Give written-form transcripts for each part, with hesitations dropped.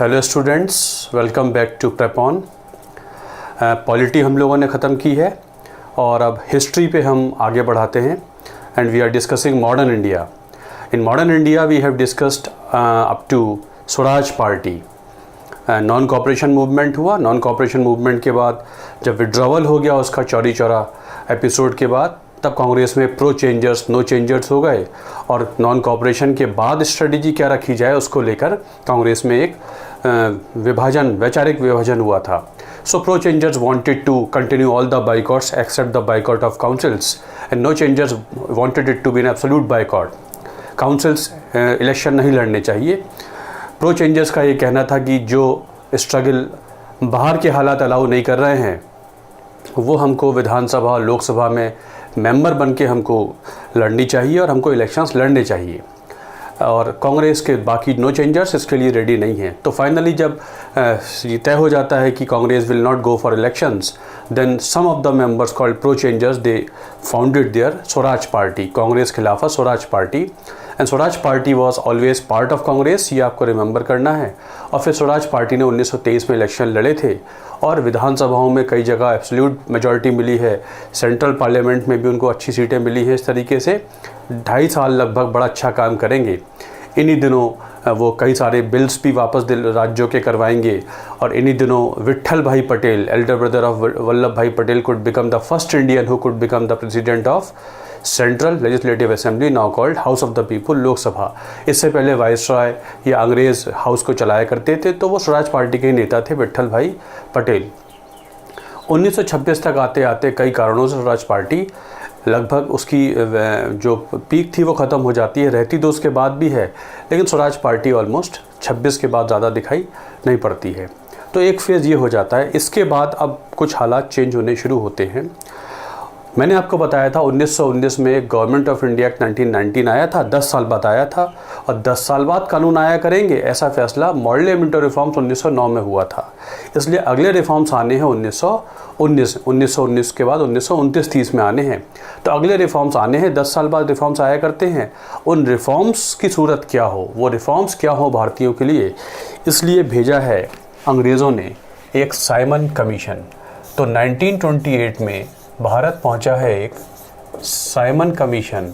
Hello students, welcome back to Prepon. Polity हम लोगों ने ख़त्म की है और अब हिस्ट्री पे हम आगे बढ़ाते हैं and we are discussing modern India. In modern India we have discussed up to Swaraj party. Non cooperation movement हुआ। नॉन कॉपरेशन मूवमेंट के बाद जब विड्रॉवल हो गया उसका चौरी चौरा एपिसोड के बाद, तब कांग्रेस में प्रो चेंजर्स नो चेंजर्स हो गए और नॉन कॉपरेशन के बाद स्ट्रेटजी क्या रखी जाए उसको लेकर कांग्रेस में एक वैचारिक विभाजन हुआ था। So pro changers wanted to continue all the boycotts except the boycott of councils and no changers wanted it to be an absolute boycott. Councils election नहीं लड़ने चाहिए। प्रो चेंजर्स का ये कहना था कि जो स्ट्रगल बाहर के हालात अलाउ नहीं कर रहे हैं वो हमको विधानसभा और लोकसभा में मेंबर बन के हमको लड़नी चाहिए और हमको इलेक्शंस लड़ने चाहिए। और कांग्रेस के बाकी नो चेंजर्स इसके लिए रेडी नहीं हैं। तो फाइनली जब ये तय हो जाता है कि Congress will not go for elections, then some of the members called pro changers they founded their Swaraj party. Congress खिलाफ Swaraj party and Swaraj party was always part of Congress, ये आपको रिमेंबर करना है। और फिर स्वराज पार्टी ने 1923 में इलेक्शन लड़े थे और विधानसभाओं में कई जगह एब्सोल्यूट मेजॉरिटी मिली है। सेंट्रल पार्लियामेंट में भी उनको अच्छी सीटें मिली हैं। इस तरीके से 2.5 साल लगभग बड़ा अच्छा काम करेंगे। इन्हीं दिनों वो कई सारे बिल्स भी वापस राज्यों के करवाएंगे और इन्हीं दिनों Vitthal bhai Patel, elder brother of Vallabh bhai Patel, could become the first Indian who could become the president of central legislative assembly, now called house of the people, Lok Sabha. इससे पहले वाइसरॉय या अंग्रेज़ हाउस को चलाया करते थे, तो वो स्वराज पार्टी के नेता थे विट्ठल भाई पटेल। 1926 तक आते आते कई कारणों से स्वराज पार्टी लगभग उसकी जो पीक थी वो ख़त्म हो जाती है। रहती तो उसके बाद भी है, लेकिन स्वराज पार्टी ऑलमोस्ट 26 के बाद ज़्यादा दिखाई नहीं पड़ती है। तो एक फेज़ ये हो जाता है। इसके बाद अब कुछ हालात चेंज होने शुरू होते हैं। मैंने आपको बताया था 1919 में गवर्नमेंट ऑफ इंडिया एक्ट 1919 आया था, 10 साल बाद आया था और 10 साल बाद कानून आया करेंगे, ऐसा फैसला मॉडल एमिटो रिफॉर्म्स 1909 में हुआ था। इसलिए अगले रिफॉर्म्स आने हैं 1919 के बाद 1929-30 में आने हैं। तो अगले रिफॉर्म्स आने हैं, 10 साल बाद रिफॉर्म्स आया करते हैं। उन रिफॉर्म्स की सूरत क्या हो, वो रिफॉर्म्स क्या हो भारतीयों के लिए, इसलिए भेजा है अंग्रेज़ों ने एक साइमन कमीशन। तो 1928 में भारत पहुंचा है एक साइमन कमीशन।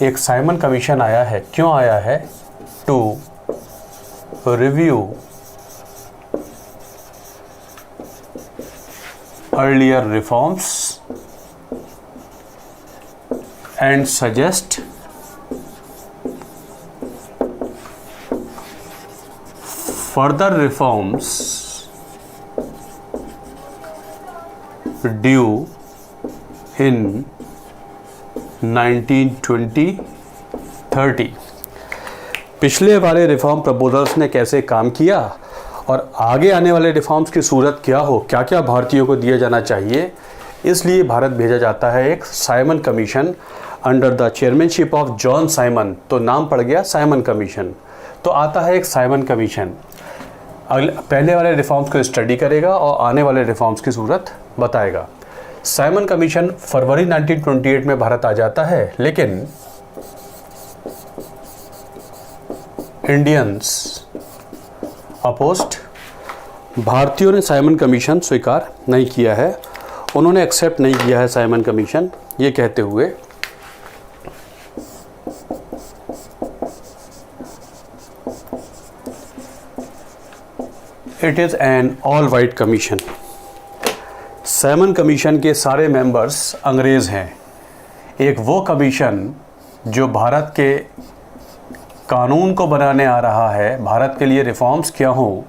एक साइमन कमीशन आया है। क्यों आया है? To review earlier reforms and suggest further reforms due in 1920-30। पिछले वाले रिफॉर्म प्रपोजल्स ने कैसे काम किया और आगे आने वाले रिफॉर्म्स की सूरत क्या हो, क्या क्या भारतीयों को दिया जाना चाहिए, इसलिए भारत भेजा जाता है एक Simon commission under the chairmanship of John Simon. तो नाम पड़ गया साइमन कमीशन। तो आता है एक साइमन कमीशन, पहले वाले रिफॉर्म्स को स्टडी करेगा और आने वाले रिफॉर्म्स की सूरत बताएगा। साइमन कमीशन फरवरी 1928 में भारत आ जाता है, लेकिन इंडियंस अपोज्ड। भारतीयों ने साइमन कमीशन स्वीकार नहीं किया है, उन्होंने एक्सेप्ट नहीं किया है साइमन कमीशन, ये कहते हुए it is an all white commission. Simon commission के सारे मेंबर्स अंग्रेज़ हैं। एक वो कमीशन जो भारत के कानून को बनाने आ रहा है, भारत के लिए रिफॉर्म्स क्या हों,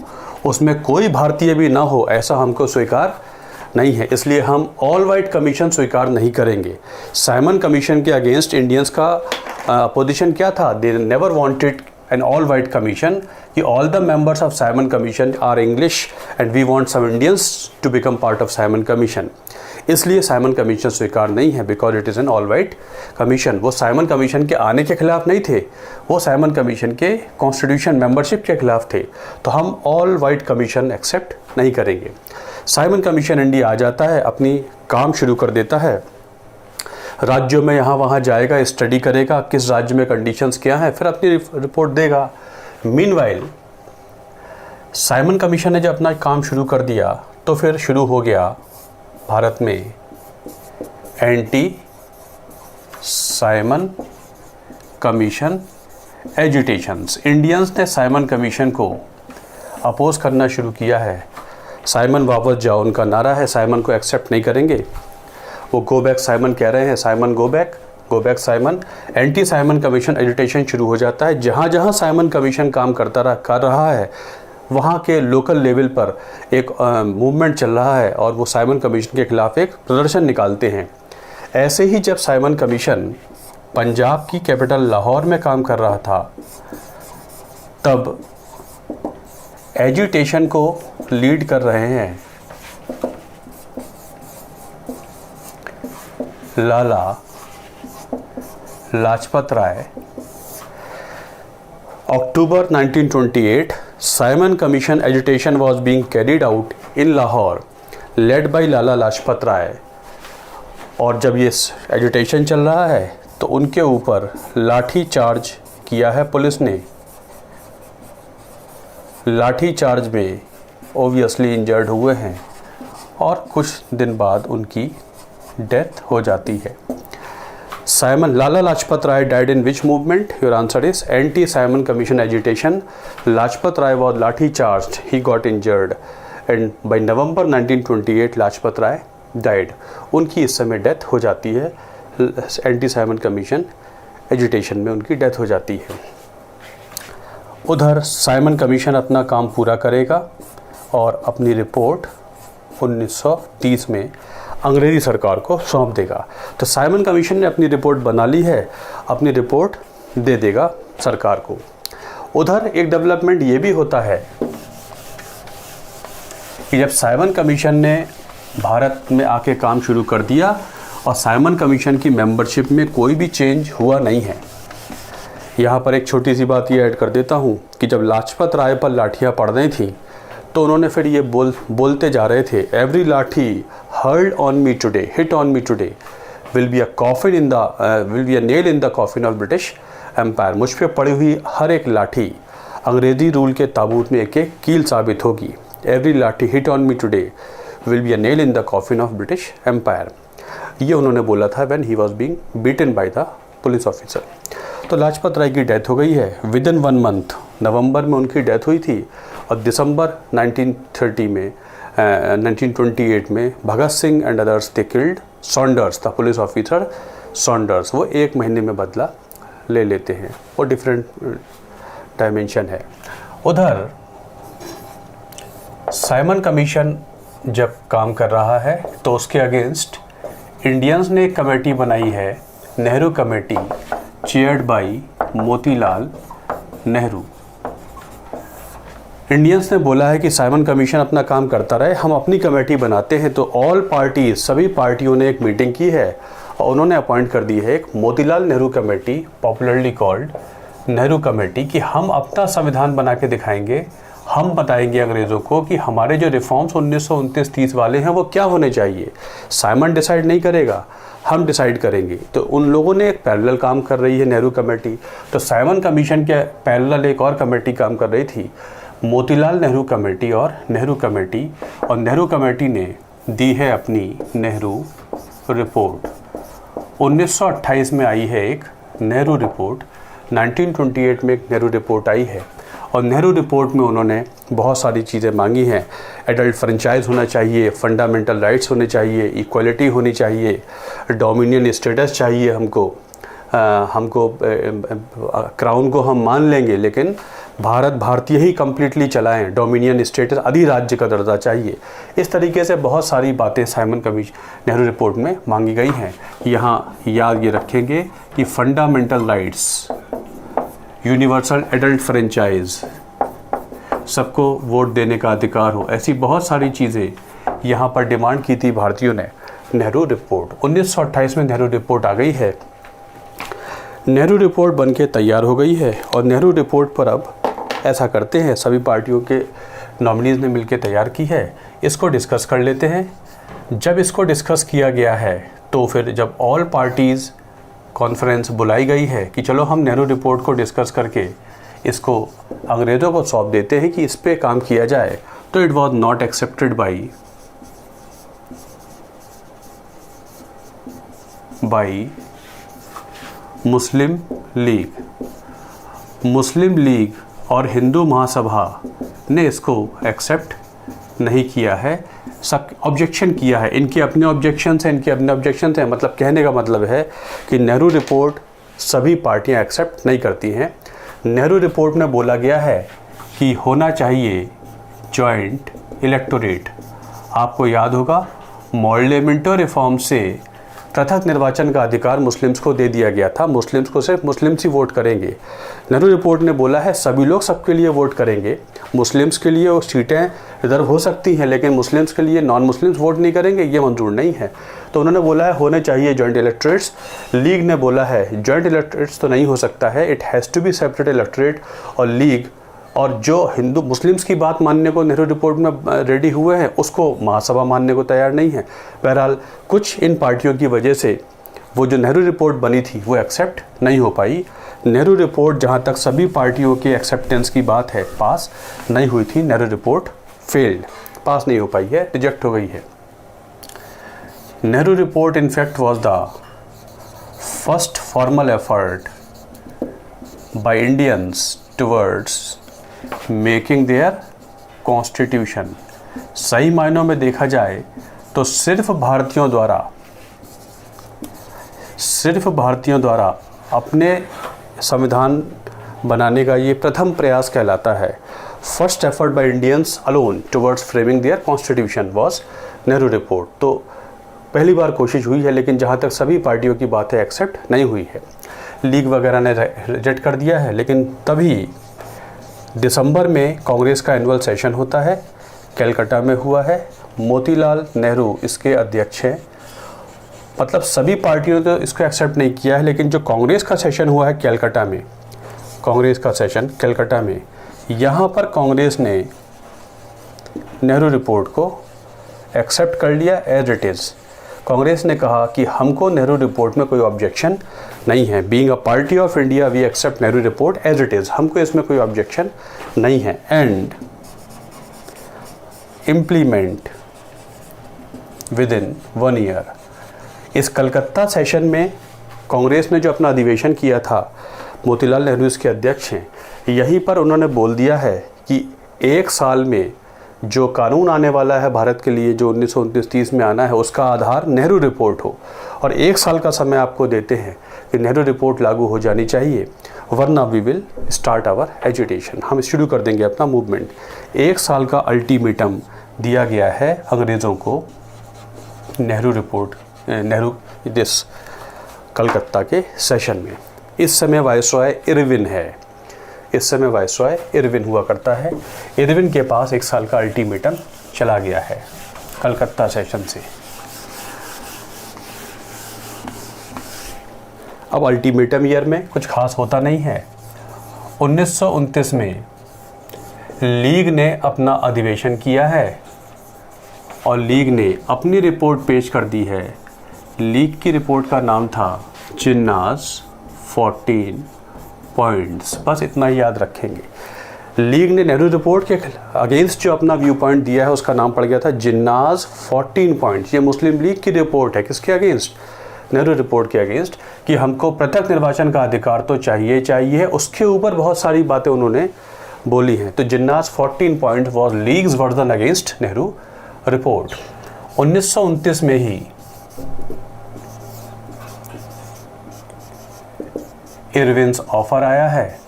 उसमें कोई भारतीय भी ना हो, ऐसा हमको स्वीकार नहीं है। इसलिए हम ऑल वाइट कमीशन स्वीकार नहीं करेंगे। साइमन कमीशन के अगेंस्ट इंडियंस का अपोजिशन क्या था? They never wanted an all white commission कि all the members of Simon Commission are English and we want some Indians to become part of Simon Commission। इसलिए Simon commission स्वीकार नहीं है, because it is an all white commission. वो Simon commission के आने के खिलाफ नहीं थे, वो साइमन कमीशन के कॉन्स्टिट्यूशन मेंबरशिप के खिलाफ थे। तो हम ऑल वाइट कमीशन एक्सेप्ट नहीं करेंगे। साइमन कमीशन इंडिया आ जाता है, अपनी काम शुरू कर देता है। राज्यों में यहाँ वहाँ जाएगा, स्टडी करेगा किस राज्य में कंडीशंस क्या हैं, फिर अपनी रिपोर्ट देगा। मीनवाइल साइमन कमीशन ने जब अपना काम शुरू कर दिया तो फिर शुरू हो गया भारत में anti Simon commission agitations. Indians ने साइमन कमीशन को अपोज करना शुरू किया है। साइमन वापस जाओ उनका नारा है, साइमन को एक्सेप्ट नहीं करेंगे। वो गो बैक साइमन कह रहे हैं, Simon go back Simon. Anti Simon commission agitation शुरू हो जाता है। जहाँ जहाँ साइमन कमीशन काम कर रहा है वहाँ के लोकल लेवल पर एक मूवमेंट चल रहा है और वो साइमन कमीशन के खिलाफ एक प्रदर्शन निकालते हैं। ऐसे ही जब साइमन कमीशन पंजाब की कैपिटल लाहौर में काम कर रहा था तब एजिटेशन को लीड कर रहे हैं Lala Lajpat Rai. October 1928, Simon Commission agitation was being carried out in Lahore, led by Lala Lajpat Rai. और जब ये एजिटेशन चल रहा है तो उनके ऊपर लाठी चार्ज किया है पुलिस ने। लाठी चार्ज में ओबियसली इंजर्ड हुए हैं और कुछ दिन बाद उनकी डेथ हो जाती है। Simon Lala Lajpat Rai died in which movement? Your answer is anti-Simon Commission agitation. Lajpat Rai was lathi charged. He got injured, and by November 1928, Lajpat Rai died. उनकी इस समय डेथ हो जाती है। एंटी-साइमन कमीशन एजिटेशन में उनकी death हो जाती है। उधर साइमन कमीशन अपना काम पूरा करेगा और अपनी रिपोर्ट 1930 में अंग्रेज़ी सरकार को सौंप देगा। तो साइमन कमीशन ने अपनी रिपोर्ट बना ली है, अपनी रिपोर्ट दे देगा सरकार को। उधर एक डेवलपमेंट ये भी होता है कि जब साइमन कमीशन ने भारत में आके काम शुरू कर दिया और साइमन कमीशन की मेंबरशिप में कोई भी चेंज हुआ नहीं है। यहाँ पर एक छोटी सी बात ये ऐड कर देता हूँ कि जब लाजपत राय पर लाठियाँ पड़ रही थी तो उन्होंने फिर ये बोलते जा रहे थे, every lathi hurled on me today, hit on me today will be a nail in the coffin of British empire. मुझ पे पड़ी हुई हर एक लाठी अंग्रेज़ी रूल के ताबूत में एक कील साबित होगी। Every lathi hit on me today will be a nail in the coffin of British empire. ये उन्होंने बोला था when he was being beaten by the police officer. तो लाजपत राय की डेथ हो गई है विद इन 1 मंथ। नवंबर में उनकी डेथ हुई थी और दिसंबर 1928 में Bhagat Singh and others they killed Saunders, the police officer Saunders. वो 1 महीने में बदला ले लेते हैं। वो डिफरेंट डायमेंशन है। उधर साइमन कमीशन जब काम कर रहा है तो उसके अगेंस्ट इंडियंस ने एक कमेटी बनाई है, Nehru committee, chaired by Motilal Nehru. Indians ने बोला है कि साइमन कमीशन अपना काम करता रहे, हम अपनी कमेटी बनाते हैं। तो ऑल पार्टीज, सभी पार्टियों ने एक मीटिंग की है और उन्होंने अपॉइंट कर दी है एक Motilal Nehru committee, popularly called Nehru committee, कि हम अपना संविधान बना के दिखाएंगे। हम बताएंगे अंग्रेज़ों को कि हमारे जो रिफॉर्म्स 1929-30 वाले हैं वो क्या होने चाहिए। साइमन डिसाइड नहीं करेगा, हम डिसाइड करेंगे। तो उन लोगों ने एक पैरेलल काम कर रही है नेहरू कमेटी। तो साइमन कमीशन के पैरेलल एक और कमेटी काम कर रही थी, मोतीलाल नेहरू कमेटी और नेहरू कमेटी। और नेहरू कमेटी ने दी है अपनी नेहरू रिपोर्ट। 1928 में आई है एक नेहरू रिपोर्ट, 1928 में एक नेहरू रिपोर्ट आई है। और नेहरू रिपोर्ट में उन्होंने बहुत सारी चीज़ें मांगी हैं। एडल्ट फ्रेंचाइज होना चाहिए, फंडामेंटल राइट्स होने चाहिए, इक्वलिटी होनी चाहिए, डोमिनियन स्टेटस चाहिए हमको क्राउन को हम मान लेंगे लेकिन भारतीय ही कम्प्लीटली चलाएं, डोमिनियन स्टेटस, अधिराज्य का दर्जा चाहिए। इस तरीके से बहुत सारी बातें साइमन कमीशन नेहरू रिपोर्ट में मांगी गई हैं। यहाँ याद ये रखेंगे कि fundamental rights, universal adult franchise, सबको वोट देने का अधिकार हो, ऐसी बहुत सारी चीज़ें यहाँ पर डिमांड की थी भारतीयों ने। नेहरू रिपोर्ट 1928 में नेहरू रिपोर्ट आ गई है। नेहरू रिपोर्ट बनके तैयार हो गई है और नेहरू रिपोर्ट पर अब ऐसा करते हैं, सभी पार्टियों के नॉमिनीज़ ने मिलकर तैयार की है, इसको डिस्कस कर लेते हैं। जब इसको डिस्कस किया गया है तो फिर जब ऑल पार्टीज़ कॉन्फ्रेंस बुलाई गई है कि चलो हम नेहरू रिपोर्ट को डिस्कस करके इसको अंग्रेज़ों को सौंप देते हैं कि इस पे काम किया जाए, तो it was not accepted by Muslim league और हिंदू महासभा ने इसको एक्सेप्ट नहीं किया है, सब ऑब्जेक्शन किया है। इनके अपने ऑब्जेक्शंस हैं, मतलब कहने का मतलब है कि नेहरू रिपोर्ट सभी पार्टियां एक्सेप्ट नहीं करती हैं। नेहरू रिपोर्ट में बोला गया है कि होना चाहिए जॉइंट इलेक्टोरेट। आपको याद होगा मॉर्लेमेंटो रिफॉर्म से पृथक निर्वाचन का अधिकार मुस्लिम्स को दे दिया गया था, मुस्लिम्स को सिर्फ मुस्लिम्स ही वोट करेंगे। नेहरू रिपोर्ट ने बोला है सभी लोग सबके लिए वोट करेंगे, मुस्लिम्स के लिए वो सीटें रिजर्व हो सकती हैं लेकिन मुस्लिम्स के लिए नॉन मुस्लिम्स वोट नहीं करेंगे, ये मंजूर नहीं है। तो उन्होंने बोला है होने चाहिए जॉइंट इलेक्टोरेट्स। लीग ने बोला है जॉइंट इलेक्टोरेट्स तो नहीं हो सकता है, it has to be separate electorate. और लीग और जो हिंदू मुस्लिम्स की बात मानने को नेहरू रिपोर्ट में रेडी हुए हैं उसको महासभा मानने को तैयार नहीं है। बहरहाल कुछ इन पार्टियों की वजह से वो जो नेहरू रिपोर्ट बनी थी वो एक्सेप्ट नहीं हो पाई। नेहरू रिपोर्ट जहाँ तक सभी पार्टियों के एक्सेप्टेंस की बात है पास नहीं हुई थी, नेहरू रिपोर्ट फेल्ड, पास नहीं हो पाई है, रिजेक्ट हो गई है। Nehru report in fact was the first formal effort by Indians towards making their constitution. सही मायनों में देखा जाए तो सिर्फ भारतीयों द्वारा अपने संविधान बनाने का ये प्रथम प्रयास कहलाता है। First effort by Indians alone towards framing their constitution was Nehru report. तो पहली बार कोशिश हुई है लेकिन जहाँ तक सभी पार्टियों की बातें एक्सेप्ट नहीं हुई है। लीग वगैरह ने रिजेक्ट कर दिया है, लेकिन तभी दिसंबर में कांग्रेस का एनुअल सेशन होता है, कलकत्ता में हुआ है। मोतीलाल नेहरू इसके अध्यक्ष हैं। मतलब सभी पार्टियों ने तो इसको एक्सेप्ट नहीं किया है, लेकिन जो कांग्रेस का सेशन हुआ है कलकत्ता में, कांग्रेस का सेशन कलकत्ता में, यहाँ पर कांग्रेस ने नेहरू रिपोर्ट को एक्सेप्ट कर लिया एज इट इज़। कांग्रेस ने कहा कि हमको नेहरू रिपोर्ट में कोई ऑब्जेक्शन नहीं है, being a party of India we accept Nehru report as it is, हमको इसमें कोई ऑब्जेक्शन नहीं है। And implement within 1 year. इस कलकत्ता सेशन में कांग्रेस ने जो अपना अधिवेशन किया था, मोतीलाल नेहरू इसके अध्यक्ष हैं, यहीं पर उन्होंने बोल दिया है कि 1 साल में जो कानून आने वाला है भारत के लिए, जो 1929-30 में आना है, उसका आधार नेहरू रिपोर्ट हो। और 1 साल का समय आपको देते हैं कि नेहरू रिपोर्ट लागू हो जानी चाहिए, वरना we will start our agitation, हम शुरू कर देंगे अपना मूवमेंट। 1 साल का अल्टीमेटम दिया गया है अंग्रेज़ों को नेहरू दिस कलकत्ता के सेशन में। इस समय वायसरॉय इरविन है, इस समय वायसरॉय इरविन हुआ करता है। इरविन के पास 1 साल का अल्टीमेटम चला गया है कलकत्ता सेशन से। अब अल्टीमेटम ईयर में कुछ खास होता नहीं है। 1929 में लीग ने अपना अधिवेशन किया है और लीग ने अपनी रिपोर्ट पेश कर दी है। लीग की रिपोर्ट का नाम था जिन्नास 14 पॉइंट्स, बस इतना ही याद रखेंगे। लीग ने नेहरू रिपोर्ट के अगेंस्ट जो अपना व्यू पॉइंट दिया है उसका नाम पड़ गया था जिन्नास 14 पॉइंट्स। ये मुस्लिम लीग की रिपोर्ट है, किसके अगेंस्ट? नेहरू रिपोर्ट के अगेंस्ट, कि हमको पृथक निर्वाचन का अधिकार तो चाहिए। उसके ऊपर बहुत सारी बातें उन्होंने बोली हैं। तो जिन्नास 14 point was leagues version against Nehru report. 1929 में ही इरविन्स ऑफर आया है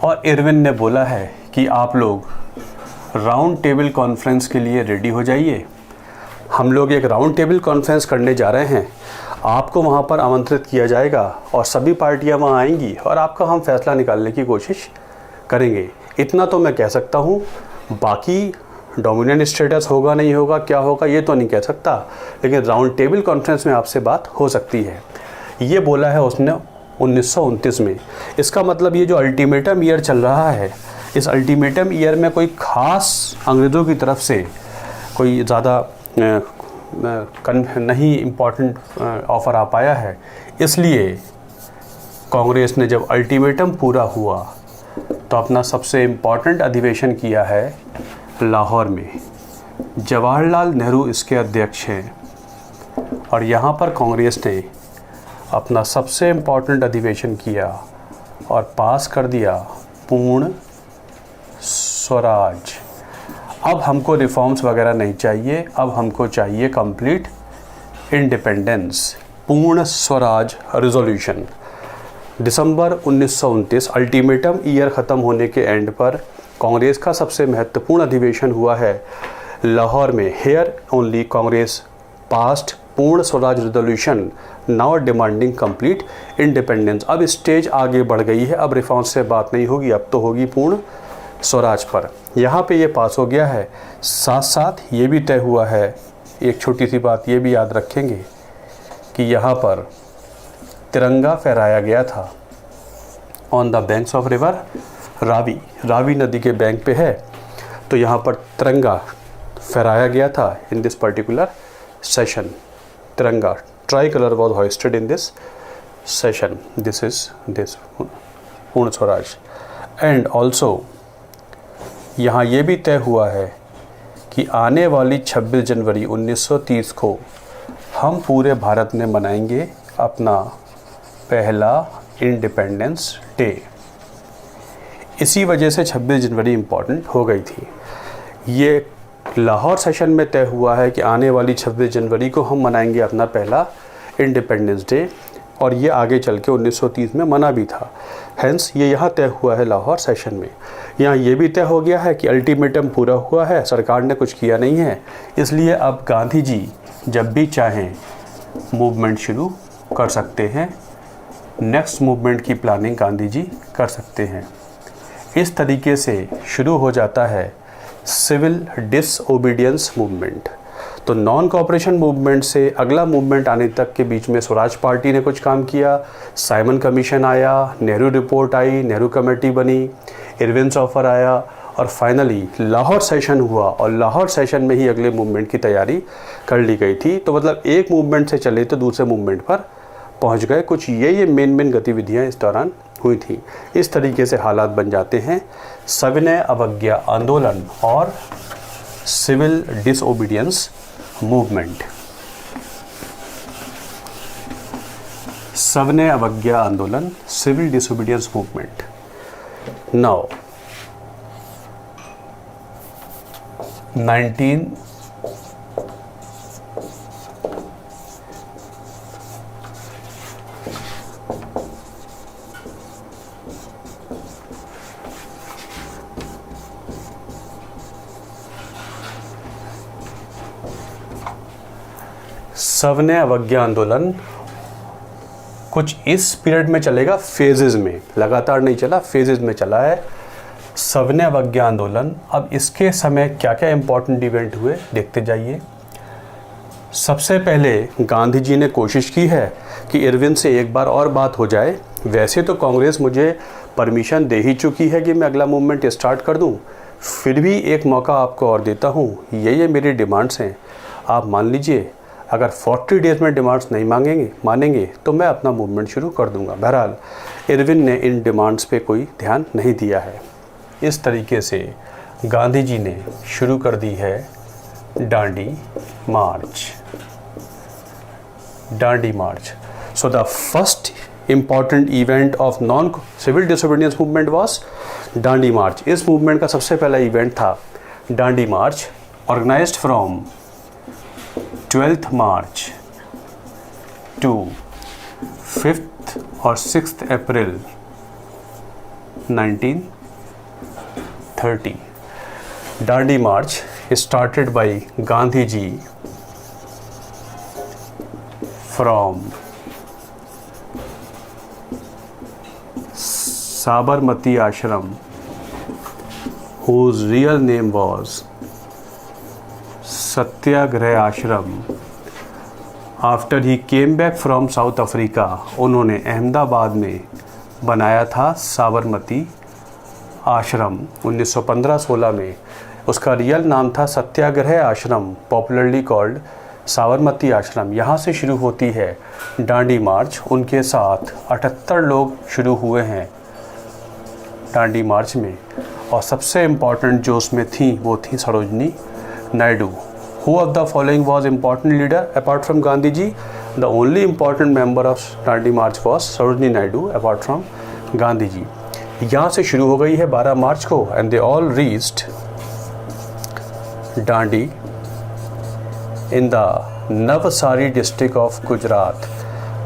और इरविन ने बोला है कि आप लोग राउंड टेबल कॉन्फ्रेंस के लिए रेडी हो जाइए। हम लोग एक राउंड टेबल कॉन्फ्रेंस करने जा रहे हैं, आपको वहाँ पर आमंत्रित किया जाएगा और सभी पार्टियाँ वहाँ आएंगी और आपका हम फैसला निकालने की कोशिश करेंगे। इतना तो मैं कह सकता हूँ, बाकी डोमिनेंट स्टेटस होगा नहीं होगा, क्या होगा ये तो नहीं कह सकता, लेकिन राउंड टेबल कॉन्फ्रेंस में आपसे बात हो सकती है। ये बोला है उसने 1929 में। इसका मतलब ये जो अल्टीमेटम ईयर चल रहा है, इस अल्टीमेटम ईयर में कोई ख़ास अंग्रेज़ों की तरफ से कोई ज़्यादा नहीं इम्पोर्टेंट ऑफ़र आ पाया है, इसलिए कांग्रेस ने जब अल्टीमेटम पूरा हुआ तो अपना सबसे इम्पोर्टेंट अधिवेशन किया है लाहौर में। जवाहरलाल नेहरू इसके अध्यक्ष हैं और यहाँ पर कांग्रेस ने अपना सबसे इम्पोर्टेंट अधिवेशन किया और पास कर दिया पूर्ण स्वराज। अब हमको रिफॉर्म्स वगैरह नहीं चाहिए, अब हमको चाहिए कंप्लीट इंडिपेंडेंस। पूर्ण स्वराज रिजोल्यूशन दिसंबर 1929 अल्टीमेटम ईयर ख़त्म होने के एंड पर कांग्रेस का सबसे महत्वपूर्ण अधिवेशन हुआ है लाहौर में। हेयर ओनली कांग्रेस पास्ट पूर्ण Swaraj resolution now demanding complete independence. अब स्टेज आगे बढ़ गई है, अब रिफॉर्म्स से बात नहीं होगी, अब तो होगी पूर्ण स्वराज पर। यहाँ पे ये पास हो गया है। साथ साथ ये भी तय हुआ है, एक छोटी सी बात ये भी याद रखेंगे कि यहाँ पर तिरंगा फहराया गया था on the banks of river Ravi. Ravi नदी के बैंक पे है, तो यहाँ पर तिरंगा फहराया गया था इन दिस पर्टिकुलर सेशन। तिरंगा tricolour was hoisted in this session. This is this Purna Swaraj. And also यहाँ ये भी तय हुआ है कि आने वाली 26 जनवरी 1930 को हम पूरे भारत में मनाएंगे अपना पहला इंडिपेंडेंस डे। इसी वजह से 26 जनवरी इम्पॉर्टेंट हो गई थी। ये लाहौर सेशन में तय हुआ है कि आने वाली 26 जनवरी को हम मनाएंगे अपना पहला इंडिपेंडेंस डे, और ये आगे चल के 1930 में मना भी था। हेंस ये यहाँ तय हुआ है लाहौर सेशन में। यहाँ ये भी तय हो गया है कि अल्टीमेटम पूरा हुआ है, सरकार ने कुछ किया नहीं है, इसलिए अब गांधी जी जब भी चाहें मूवमेंट शुरू कर सकते हैं। नेक्स्ट मूवमेंट की प्लानिंग गांधी जी कर सकते हैं। इस तरीके से शुरू हो जाता है सिविल डिसओबीडियंस मूवमेंट। तो नॉन कॉपरेशन मूवमेंट से अगला मूवमेंट आने तक के बीच में स्वराज पार्टी ने कुछ काम किया, साइमन कमीशन आया, नेहरू रिपोर्ट आई, नेहरू कमेटी बनी, इरविन्स ऑफर आया, और फाइनली लाहौर सेशन हुआ और लाहौर सेशन में ही अगले मूवमेंट की तैयारी कर ली गई थी। तो मतलब एक मूवमेंट से चले तो दूसरे मूवमेंट पर पहुंच गए। कुछ ये मेन गतिविधियां इस दौरान हुई थी। इस तरीके से हालात बन जाते हैं सविनय अवज्ञा आंदोलन और सिविल डिसओबीडियंस मूवमेंट। सविनय अवज्ञा आंदोलन, सिविल डिसओबीडियंस मूवमेंट। नाउ 19 अवज्ञा आंदोलन कुछ इस पीरियड में चलेगा, फेजेस में, लगातार नहीं चला, फेजेस में चला है सविनय अवज्ञा आंदोलन। अब इसके समय क्या क्या इम्पोर्टेंट इवेंट हुए देखते जाइए। सबसे पहले गांधी जी ने कोशिश की है कि इरविन से एक बार और बात हो जाए। वैसे तो कांग्रेस मुझे परमिशन दे ही चुकी है कि मैं अगला मूवमेंट स्टार्ट कर दूं, फिर भी एक मौका आपको और देता हूं, ये मेरी डिमांड्स हैं, आप मान लीजिए। अगर 40 डेज़ में डिमांड्स नहीं मानेंगे तो मैं अपना मूवमेंट शुरू कर दूंगा। बहरहाल इरविन ने इन डिमांड्स पे कोई ध्यान नहीं दिया है। इस तरीके से गांधी जी ने शुरू कर दी है Dandi march. Dandi march. So the first important event of non-civil disobedience movement was Dandi march. इस मूवमेंट का सबसे पहला इवेंट था डांडी मार्च, organized from 12th March to 5th or 6th April 1930. Dandi March started by Gandhi ji from Sabarmati Ashram, whose real name was सत्याग्रह आश्रम। After he came back from south Africa, उन्होंने अहमदाबाद में बनाया था साबरमती आश्रम 1915-16 में। उसका रियल नाम था सत्याग्रह आश्रम, पॉपुलरली कॉल्ड साबरमती आश्रम, यहाँ से शुरू होती है डांडी मार्च। उनके साथ 78 लोग शुरू हुए हैं डांडी मार्च में, और सबसे इम्पॉर्टेंट जो उसमें थी वो थी Sarojini Naidu. Who of the following was important leader apart from Gandhi ji? The only important member of Dandi March was Sarojini Naidu apart from Gandhi ji. यहाँ से शुरू हो गई है 12 मार्च को, and they all reached Dandi in the Navsari district of Gujarat.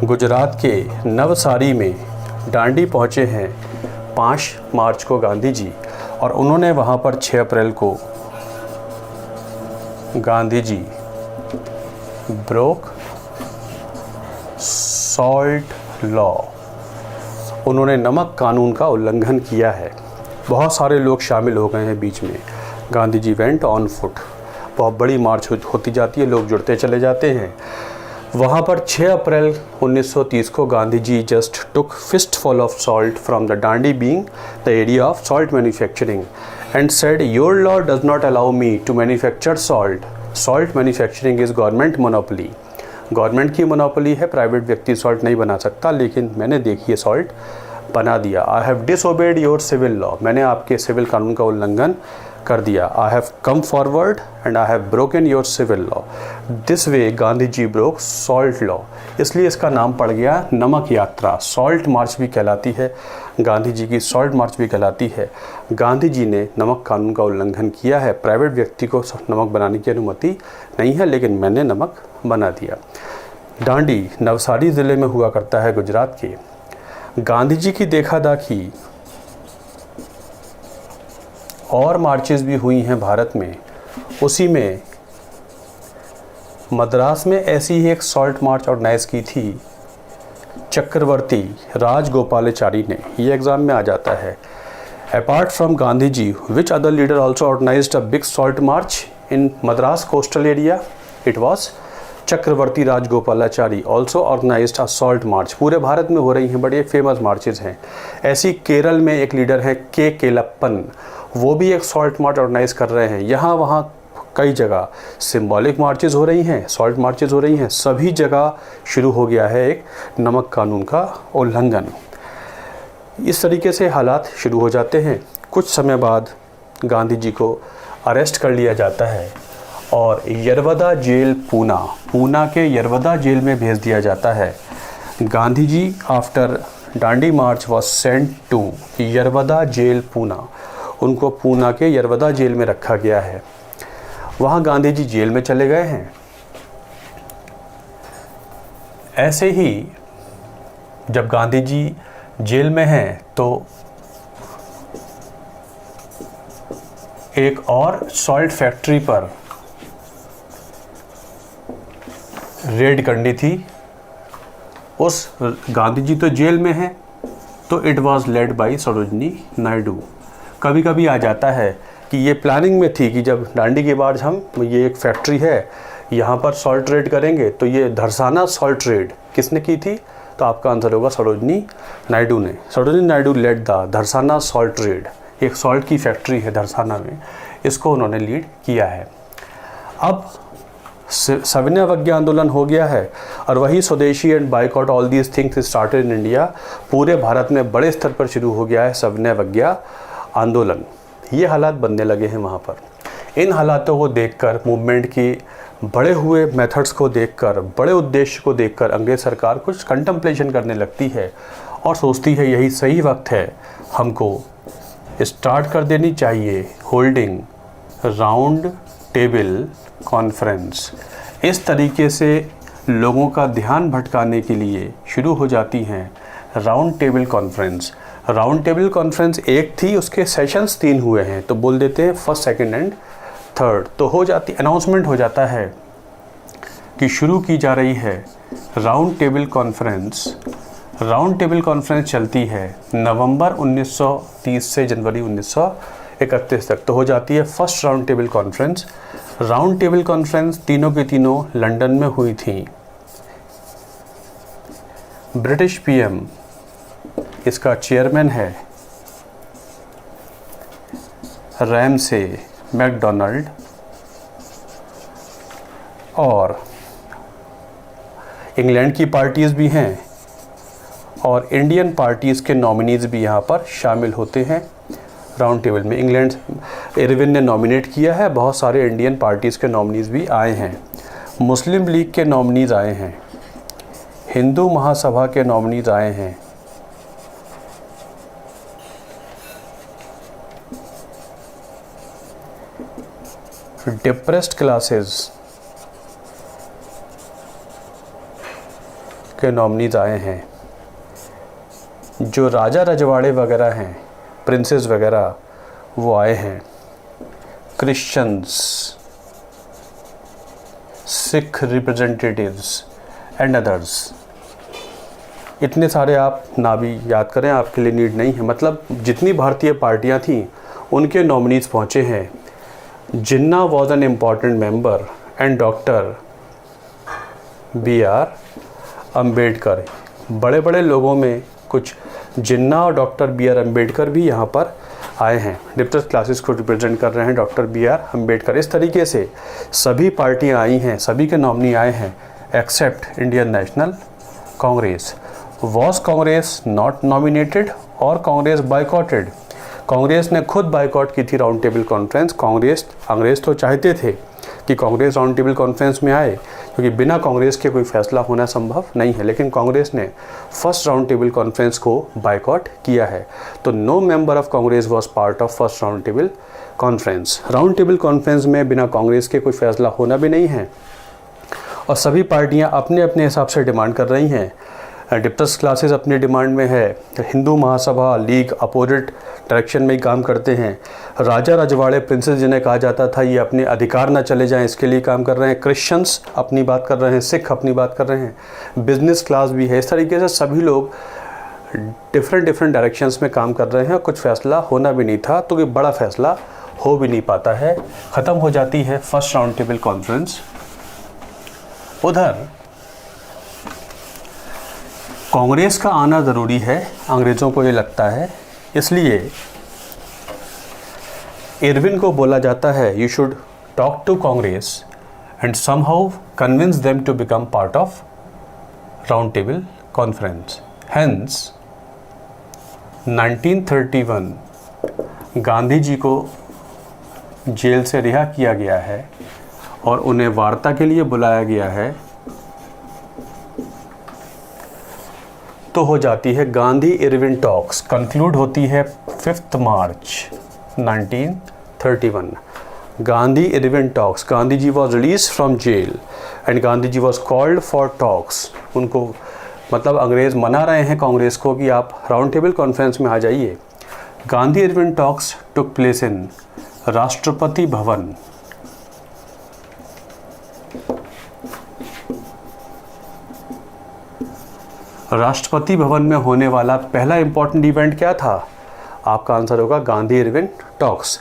Gujarat के नवसारी में डांडी पहुँचे हैं 5 मार्च को गांधी जी, और उन्होंने वहाँ पर 6 अप्रैल को Gandhi ji broke salt law, उन्होंने नमक कानून का उल्लंघन किया है। बहुत सारे लोग शामिल हो गए हैं बीच में। गांधी जी वेंट ऑन फुट, बहुत बड़ी मार्च होती जाती है, लोग जुड़ते चले जाते हैं। वहाँ पर 6 अप्रैल 1930 को Gandhi ji just took fistful of salt from the Dandi being the area of salt manufacturing and said, your law does not allow me to manufacture salt. Salt manufacturing is government monopoly. Government की मोनोपोली है, private व्यक्ति salt नहीं बना सकता, लेकिन मैंने देखिए salt बना दिया। I have disobeyed your civil law, मैंने आपके सिविल कानून का उल्लंघन कर दिया। I have come forward and I have broken your civil law. This way Gandhi ji broke salt law, इसलिए इसका नाम पड़ गया नमक यात्रा। सॉल्ट मार्च भी कहलाती है, गांधी जी की सॉल्ट मार्च भी कहलाती है। गांधी जी ने नमक कानून का उल्लंघन किया है, प्राइवेट व्यक्ति को नमक बनाने की अनुमति नहीं है, लेकिन मैंने नमक बना दिया। डांडी नवसारी ज़िले में हुआ करता है गुजरात के। गांधी जी की देखा-दाखी और मार्चेस भी हुई हैं भारत में। उसी में मद्रास में ऐसी ही एक सॉल्ट मार्च ऑर्गेनाइज की थी चक्रवर्ती राजगोपालाचारी ने। ये एग्ज़ाम में आ जाता है। Apart from Gandhi ji, which other leader also organised a big salt march in Madras coastal area? It was Chakravarti Rajagopalachari also organised a salt march. पूरे भारत में हो रही हैं, बड़े फेमस मार्चेज हैं। ऐसी केरल में एक लीडर हैं के केलप्पन, वो भी एक सॉल्ट मार्च ऑर्गेनाइज कर रहे हैं। यहाँ वहाँ कई जगह सिंबॉलिक मार्चेज हो रही हैं, सॉल्ट मार्चेज हो रही हैं, सभी जगह शुरू हो गया है एक नमक कानून का उल्लंघन। इस तरीके से हालात शुरू हो जाते हैं। कुछ समय बाद गांधी जी को अरेस्ट कर लिया जाता है और यरवदा जेल पूना के यरवदा जेल में भेज दिया जाता है। Gandhi ji after Dandi march was sent to Yerwada jail Poona, उनको पूना के यरवदा जेल में रखा गया है। वहाँ गांधी जी जेल में चले गए हैं। ऐसे ही जब गांधी जी जेल में हैं तो एक और सॉल्ट फैक्ट्री पर रेड करनी थी। उस गांधी जी तो जेल में हैं, तो it was led by Sarojini Naidu. कभी कभी आ जाता है कि ये प्लानिंग में थी कि जब डांडी के बाद हम ये एक फैक्ट्री है, यहाँ पर सॉल्ट रेड करेंगे, तो ये धरसाना सॉल्ट रेड किसने की थी? तो आपका आंसर होगा सरोजनी नायडू ने। Sarojini Naidu led the Dharasana salt raid, एक सॉल्ट की फैक्ट्री है धरसाना में, इसको उन्होंने लीड किया है। अब सविनय अवज्ञा आंदोलन हो गया है, और वही स्वदेशी and boycott all these things started in India. पूरे भारत में बड़े स्तर पर शुरू हो गया है सविनय अवज्ञा आंदोलन। ये हालात बनने लगे हैं वहाँ पर। इन हालातों को देखकर, मूवमेंट की बड़े हुए मेथड्स को देखकर, बड़े उद्देश्य को देखकर अंग्रेज सरकार कुछ कंटेम्पलेशन करने लगती है और सोचती है यही सही वक्त है, हमको स्टार्ट कर देनी चाहिए होल्डिंग राउंड टेबल कॉन्फ्रेंस। इस तरीके से लोगों का ध्यान भटकाने के लिए शुरू हो जाती हैं round table conference. Round table conference एक थी, उसके सेशंस 3 हुए हैं, तो बोल देते हैं फर्स्ट, सेकंड एंड थर्ड। तो हो जाती, अनाउंसमेंट हो जाता है कि शुरू की जा रही है round table conference. Round table conference चलती है नवंबर 1930 से जनवरी 1931 तक। तो हो जाती है first round table conference. Round table conference तीनों के तीनों लंदन में हुई थी। ब्रिटिश पीएम इसका चेयरमैन है रैमसे मैकडोनाल्ड, और इंग्लैंड की पार्टीज़ भी हैं और इंडियन पार्टीज़ के नॉमिनीज़ भी यहाँ पर शामिल होते हैं राउंड टेबल में। इंग्लैंड इरविन ने नॉमिनेट किया है, बहुत सारे इंडियन पार्टीज़ के नॉमिनीज़ भी आए हैं, मुस्लिम लीग के नॉमिनीज़ आए हैं, हिंदू महासभा के नॉमिनीज़ आए हैं, डिप्रेस्ड क्लासेस के नॉमिनीज़ आए हैं, जो राजा रजवाड़े वगैरह हैं, प्रिंसेस वगैरह, वो आए हैं, Christians, Sikh representatives and others. इतने सारे आप ना भी याद करें, आपके लिए नीड नहीं है। मतलब जितनी भारतीय पार्टियां थीं उनके नॉमिनीज़ पहुंचे हैं। Jinnah was an important member and doctor B.R. Ambedkar. बड़े बड़े लोगों में कुछ जिन्ना और डॉक्टर B.R. अम्बेडकर भी यहाँ पर आए हैं, डिप्रेस्ड क्लासेस को रिप्रेजेंट कर रहे हैं डॉक्टर B.R. अम्बेडकर। इस तरीके से सभी पार्टियां आई हैं, सभी के नॉमिनी आए हैं except Indian National Congress. Was Congress not nominated और कांग्रेस बाइकॉटेड? कांग्रेस ने खुद बाइकॉट की थी राउंड टेबल कॉन्फ्रेंस। अंग्रेज तो चाहते थे कि कांग्रेस राउंड टेबल कॉन्फ्रेंस में आए, क्योंकि बिना कांग्रेस के कोई फैसला होना संभव नहीं है, लेकिन कांग्रेस ने फर्स्ट राउंड टेबल कॉन्फ्रेंस को बाइकॉट किया है। तो no member of Congress was part of first round table conference. Round table conference में बिना कांग्रेस के कोई फैसला होना भी नहीं है और सभी पार्टियां अपने अपने हिसाब से डिमांड कर रही हैं। डिप्रेस्ड क्लासेस अपनी डिमांड में है, Hindu Mahasabha league opposite direction में ही काम करते हैं, राजा रजवाड़े प्रिंसेस जिन्हें कहा जाता था ये अपने अधिकार ना चले जाएं इसके लिए काम कर रहे हैं, क्रिश्चियंस अपनी बात कर रहे हैं, सिख अपनी बात कर रहे हैं, बिजनेस क्लास भी है। इस तरीके से सभी लोग डिफरेंट डायरेक्शंस में काम कर रहे हैं और कुछ फैसला होना भी नहीं था, तो कोई बड़ा फैसला हो भी नहीं पाता है, ख़त्म हो जाती है फर्स्ट राउंड टेबल कॉन्फ्रेंस। उधर कांग्रेस का आना ज़रूरी है, अंग्रेज़ों को ये लगता है, इसलिए इरविन को बोला जाता है you should talk to Congress and somehow convince them to become part of round table conference. Hence 1931 Gandhi ji को जेल से रिहा किया गया है और उन्हें वार्ता के लिए बुलाया गया है, तो हो जाती है गांधी इरविन टॉक्स। कंक्लूड होती है 5 March 1931। Gandhi Irwin talks, Gandhi ji was release from jail and Gandhi ji was called for talks. उनको मतलब अंग्रेज़ मना रहे हैं कांग्रेस को कि आप राउंड टेबल कॉन्फ्रेंस में आ जाइए। Gandhi Irwin talks took place in Rashtrapati Bhavan. Rashtrapati Bhavan में होने वाला पहला इंपॉर्टेंट इवेंट क्या था? आपका आंसर होगा Gandhi Irwin talks.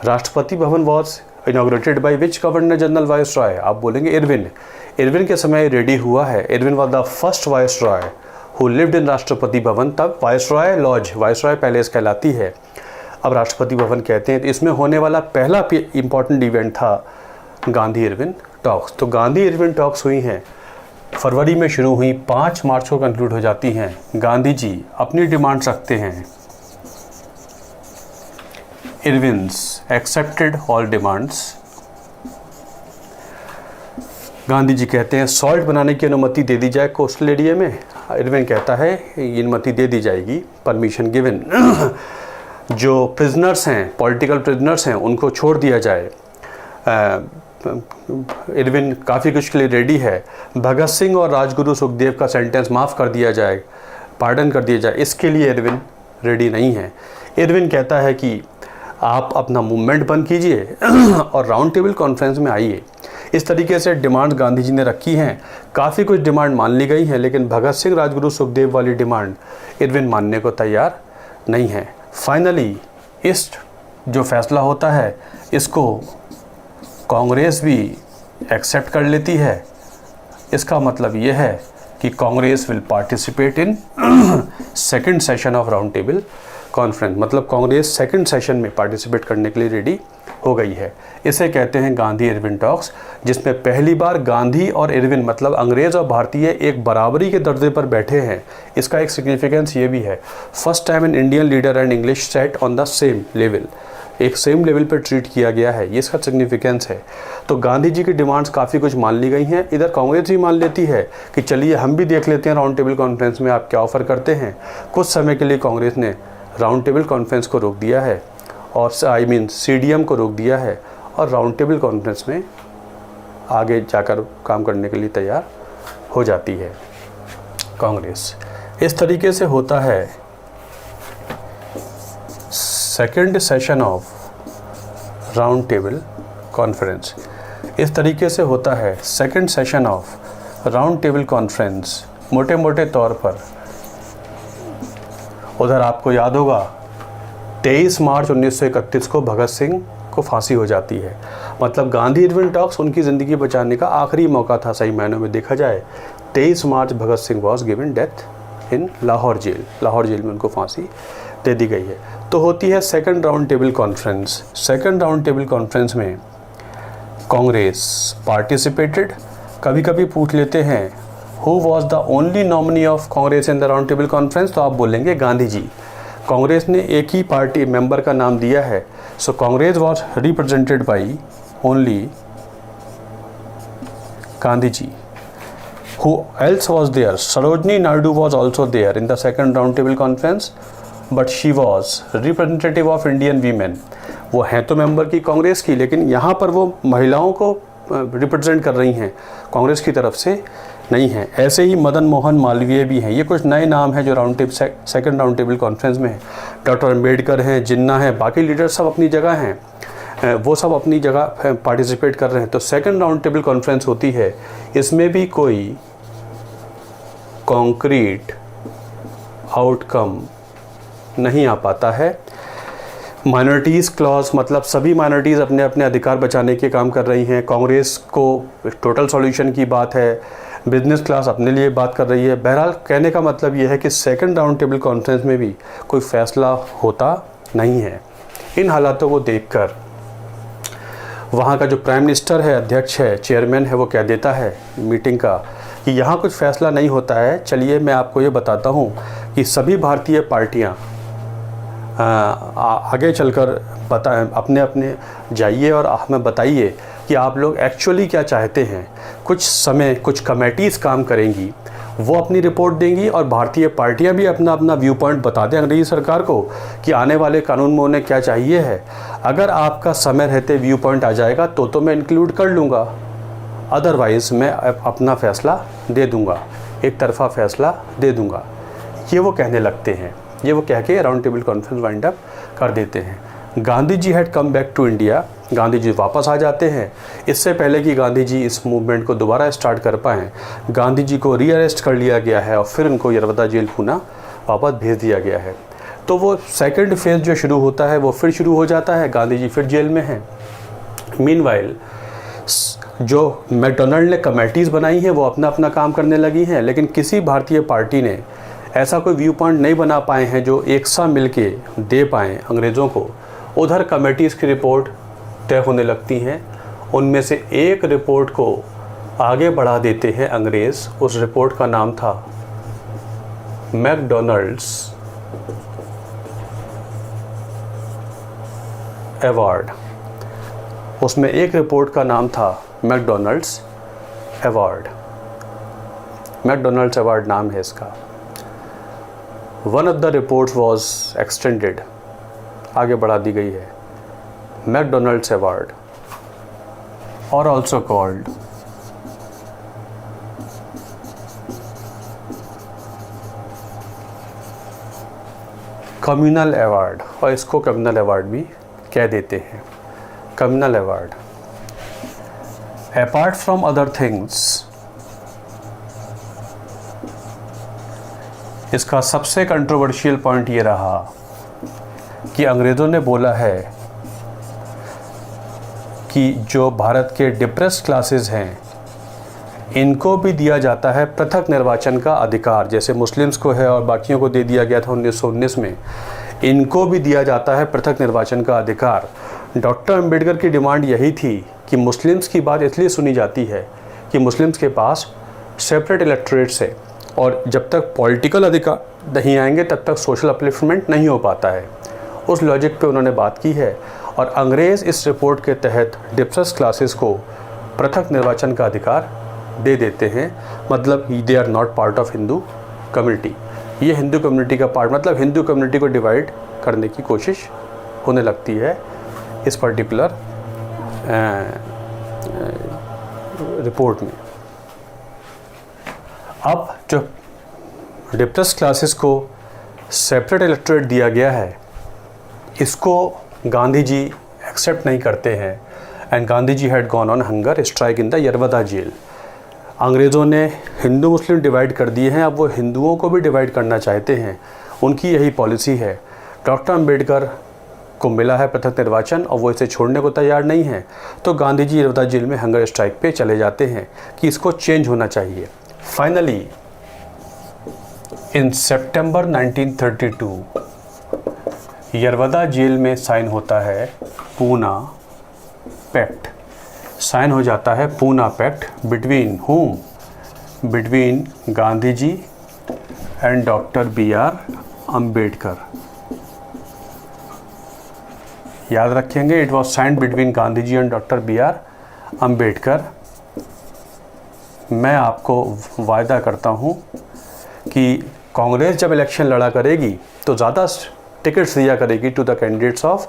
Rashtrapati Bhavan was inaugurated by which governor general viceroy? आप बोलेंगे इरविन। इरविन के समय रेडी हुआ है। Irwin was the first viceroy who lived in Rashtrapati Bhavan. तब वायसरॉय लॉज, वायसरॉय पैलेस कहलाती है, अब राष्ट्रपति भवन कहते हैं। तो इसमें होने वाला पहला इंपॉर्टेंट इवेंट था गांधी इरविन टॉक्स। तो गांधी इरविन टॉक्स हुई हैं, फरवरी में शुरू हुई, 5 मार्च को कंक्लूड हो जाती हैं। गांधी जी अपनी डिमांड्स रखते हैं। इरविन्स accepted all demands. Gandhi ji कहते हैं सॉल्ट बनाने की अनुमति दे दी जाए कोस्टल एरिया में। इरविन कहता है ये अनुमति दे दी जाएगी, परमिशन गिवन। जो प्रिजनर्स हैं, पॉलिटिकल प्रिजनर्स हैं, उनको छोड़ दिया जाए। इरविन काफ़ी कुछ के लिए रेडी है। भगत सिंह और राजगुरु सुखदेव का सेंटेंस माफ़ कर दिया जाए, पार्डन कर दिया जाए, इसके लिए इरविन रेडी नहीं है। इरविन कहता है कि आप अपना मूवमेंट बंद कीजिए और राउंड टेबल कॉन्फ्रेंस में आइए। इस तरीके से डिमांड गांधी जी ने रखी हैं। काफ़ी कुछ डिमांड मान ली गई हैं, लेकिन भगत सिंह राजगुरु सुखदेव वाली डिमांड इरविन मानने को तैयार नहीं है। फाइनली इस जो फैसला होता है इसको कांग्रेस भी एक्सेप्ट कर लेती है। इसका मतलब ये है कि Congress will participate in second session of round table conference. मतलब कांग्रेस सेकंड सेशन में पार्टिसिपेट करने के लिए रेडी हो गई है। इसे कहते हैं गांधी इरविन टॉक्स, जिसमें पहली बार गांधी और इरविन मतलब अंग्रेज़ और भारतीय एक बराबरी के दर्जे पर बैठे हैं। इसका एक सिग्निफिकेंस ये भी है, first time an Indian leader and English set on the same level, एक सेम लेवल पर ट्रीट किया गया है, ये इसका सिग्निफिकेंस है। तो गांधी जी की डिमांड्स काफ़ी कुछ मान ली गई हैं। इधर कांग्रेस भी मान लेती है कि चलिए हम भी देख लेते हैं राउंड टेबल कॉन्फ्रेंस में आप क्या ऑफ़र करते हैं। कुछ समय के लिए कांग्रेस ने राउंड टेबल कॉन्फ्रेंस को रोक दिया है और CDM को रोक दिया है और राउंड टेबल कॉन्फ्रेंस में आगे जाकर काम करने के लिए तैयार हो जाती है कांग्रेस। इस तरीके से होता है second session of round table conference. इस तरीके से होता है second session of round table conference मोटे मोटे तौर पर। उधर आपको याद होगा 23 मार्च 1931 को भगत सिंह को फांसी हो जाती है। मतलब गांधी इरविन टॉक्स उनकी ज़िंदगी बचाने का आखिरी मौका था, सही मायनों में देखा जाए। 23 March Bhagat Singh was given death in Lahore jail. Lahore jail में उनको फांसी दे दी गई है। तो होती है second round table conference. Second round table conference में कांग्रेस पार्टिसिपेटेड। कभी कभी पूछ लेते हैं who was the only nominee of Congress in the round table conference, तो आप बोलेंगे गांधी जी। कांग्रेस ने एक ही पार्टी मेंबर का नाम दिया है, so Congress was represented by only Gandhi ji. Who else was there? Sarojini Naidu was also there in the second round table conference, but she was representative of Indian women. वो हैं तो मेंबर की कांग्रेस की, लेकिन यहाँ पर वो महिलाओं को रिप्रेजेंट कर रही हैं, कांग्रेस की तरफ से नहीं हैं। ऐसे ही मदन मोहन मालवीय भी हैं। ये कुछ नए नाम हैं जो सेकंड राउंड टेबल कॉन्फ्रेंस में हैं। डॉक्टर अम्बेडकर हैं, जिन्ना हैं, बाकी लीडर सब अपनी जगह हैं, वो सब अपनी जगह पार्टिसिपेट कर रहे हैं। तो सेकंड राउंड टेबल कॉन्फ्रेंस होती है, इसमें भी कोई कॉन्क्रीट आउटकम नहीं आ पाता है। माइनॉरिटीज़ क्लॉज मतलब सभी माइनॉरिटीज़ अपने अपने अधिकार बचाने के काम कर रही हैं। कांग्रेस को टोटल सॉल्यूशन की बात है, बिजनेस क्लास अपने लिए बात कर रही है। बहरहाल कहने का मतलब ये है कि सेकंड राउंड टेबल कॉन्फ्रेंस में भी कोई फैसला होता नहीं है। इन हालातों को देखकर वहाँ का जो प्राइम मिनिस्टर है, अध्यक्ष है, चेयरमैन है, वो कह देता है मीटिंग का कि यहाँ कुछ फैसला नहीं होता है। चलिए मैं आपको ये बताता हूँ कि सभी भारतीय पार्टियाँ आगे चलकर अपने अपने जाइए और हमें बताइए कि आप लोग एक्चुअली क्या चाहते हैं। कुछ समय कुछ कमेटीज़ काम करेंगी, वो अपनी रिपोर्ट देंगी और भारतीय पार्टियां भी अपना अपना व्यू पॉइंट बता दें अंग्रेजी सरकार को कि आने वाले कानून में उन्हें क्या चाहिए है। अगर आपका समय रहते व्यू पॉइंट आ जाएगा तो मैं इंक्लूड कर लूँगा, अदरवाइज़ मैं अपना फ़ैसला दे दूँगा, एक तरफ़ा फ़ैसला दे दूँगा। ये वो कहने लगते हैं, ये वो कह के round table conference wind up कर देते हैं। Gandhi ji had come back to India, Gandhi ji वापस आ जाते हैं। इससे पहले कि गांधी जी इस मूवमेंट को दोबारा स्टार्ट कर पाएँ, गांधी जी को रीअरेस्ट कर लिया गया है और फिर उनको यरवदा जेल पूना वापस भेज दिया गया है। तो वो सेकंड फेज़ जो शुरू होता है वो फिर शुरू हो जाता है, गांधी जी फिर जेल में हैं। मीनवाइल जो मैकडोनल्ड ने कमेटीज़ बनाई हैं वो अपना अपना काम करने लगी हैं, लेकिन किसी भारतीय पार्टी ने ऐसा कोई व्यू पॉइंट नहीं बना पाए हैं जो एक साथ मिल के दे पाएँ अंग्रेज़ों को। उधर कमेटीज़ की रिपोर्ट तय होने लगती हैं, उनमें से एक रिपोर्ट को आगे बढ़ा देते हैं अंग्रेज़। उस रिपोर्ट का नाम था मैकडोनल्ड्स अवार्ड। उसमें एक रिपोर्ट का नाम था मैकडोनल्ड्स अवार्ड। मैकडोनल्ड्स अवार्ड नाम है इसका। One of the reports was extended, आगे बढ़ा दी गई है। मैकडोनल्ड्स अवार्ड और ऑल्सो कॉल्ड कम्युनल अवार्ड, और इसको कम्युनल अवार्ड भी कह देते हैं। Communal award. Apart from other things, इसका सबसे कंट्रोवर्शियल पॉइंट ये रहा कि अंग्रेज़ों ने बोला है कि जो भारत के डिप्रेस्ड क्लासेस हैं इनको भी दिया जाता है पृथक निर्वाचन का अधिकार, जैसे मुस्लिम्स को है और बाकियों को दे दिया गया था 1919 में, इनको भी दिया जाता है पृथक निर्वाचन का अधिकार। डॉक्टर अंबेडकर की डिमांड यही थी कि मुस्लिम्स की बात इसलिए सुनी जाती है कि मुस्लिम्स के पास सेपरेट इलेक्टोरेट्स है और जब तक पॉलिटिकल अधिकार नहीं आएंगे तब तक सोशल अपलिफ्टमेंट नहीं हो पाता है। उस लॉजिक पे उन्होंने बात की है और अंग्रेज़ इस रिपोर्ट के तहत डिप्रेस्ड क्लासेस को पृथक निर्वाचन का अधिकार दे देते हैं। मतलब they are not part of Hindu community. ये हिंदू कम्युनिटी का पार्ट, मतलब हिंदू कम्युनिटी को डिवाइड करने की कोशिश होने लगती है इस पर्टिकुलर रिपोर्ट में। अब जो डिप्रेस्ड क्लासेस को सेपरेट इलेक्टोरेट दिया गया है, इसको गांधी जी एक्सेप्ट नहीं करते हैं and Gandhi ji had gone on hunger strike in the Yerwada jail. अंग्रेज़ों ने हिंदू मुस्लिम डिवाइड कर दिए हैं, अब वो हिंदुओं को भी डिवाइड करना चाहते हैं। उनकी यही पॉलिसी है। डॉक्टर अंबेडकर को मिला है पृथक निर्वाचन और वो इसे छोड़ने को तैयार नहीं है, तो गांधी जी यरवदा जेल में हंगर स्ट्राइक पे चले जाते हैं कि इसको चेंज होना चाहिए। फाइनली इन सितंबर 1932 यरवदा जेल में साइन होता है पूना पैक्ट। साइन हो जाता है Poona pact between whom, between Gandhi ji and doctor B.R. Ambedkar. याद रखेंगे, it was signed between Gandhi ji and doctor B.R. Ambedkar. मैं आपको वायदा करता हूँ कि कांग्रेस जब इलेक्शन लड़ा करेगी तो ज़्यादा टिकट्स दिया करेगी to the candidates of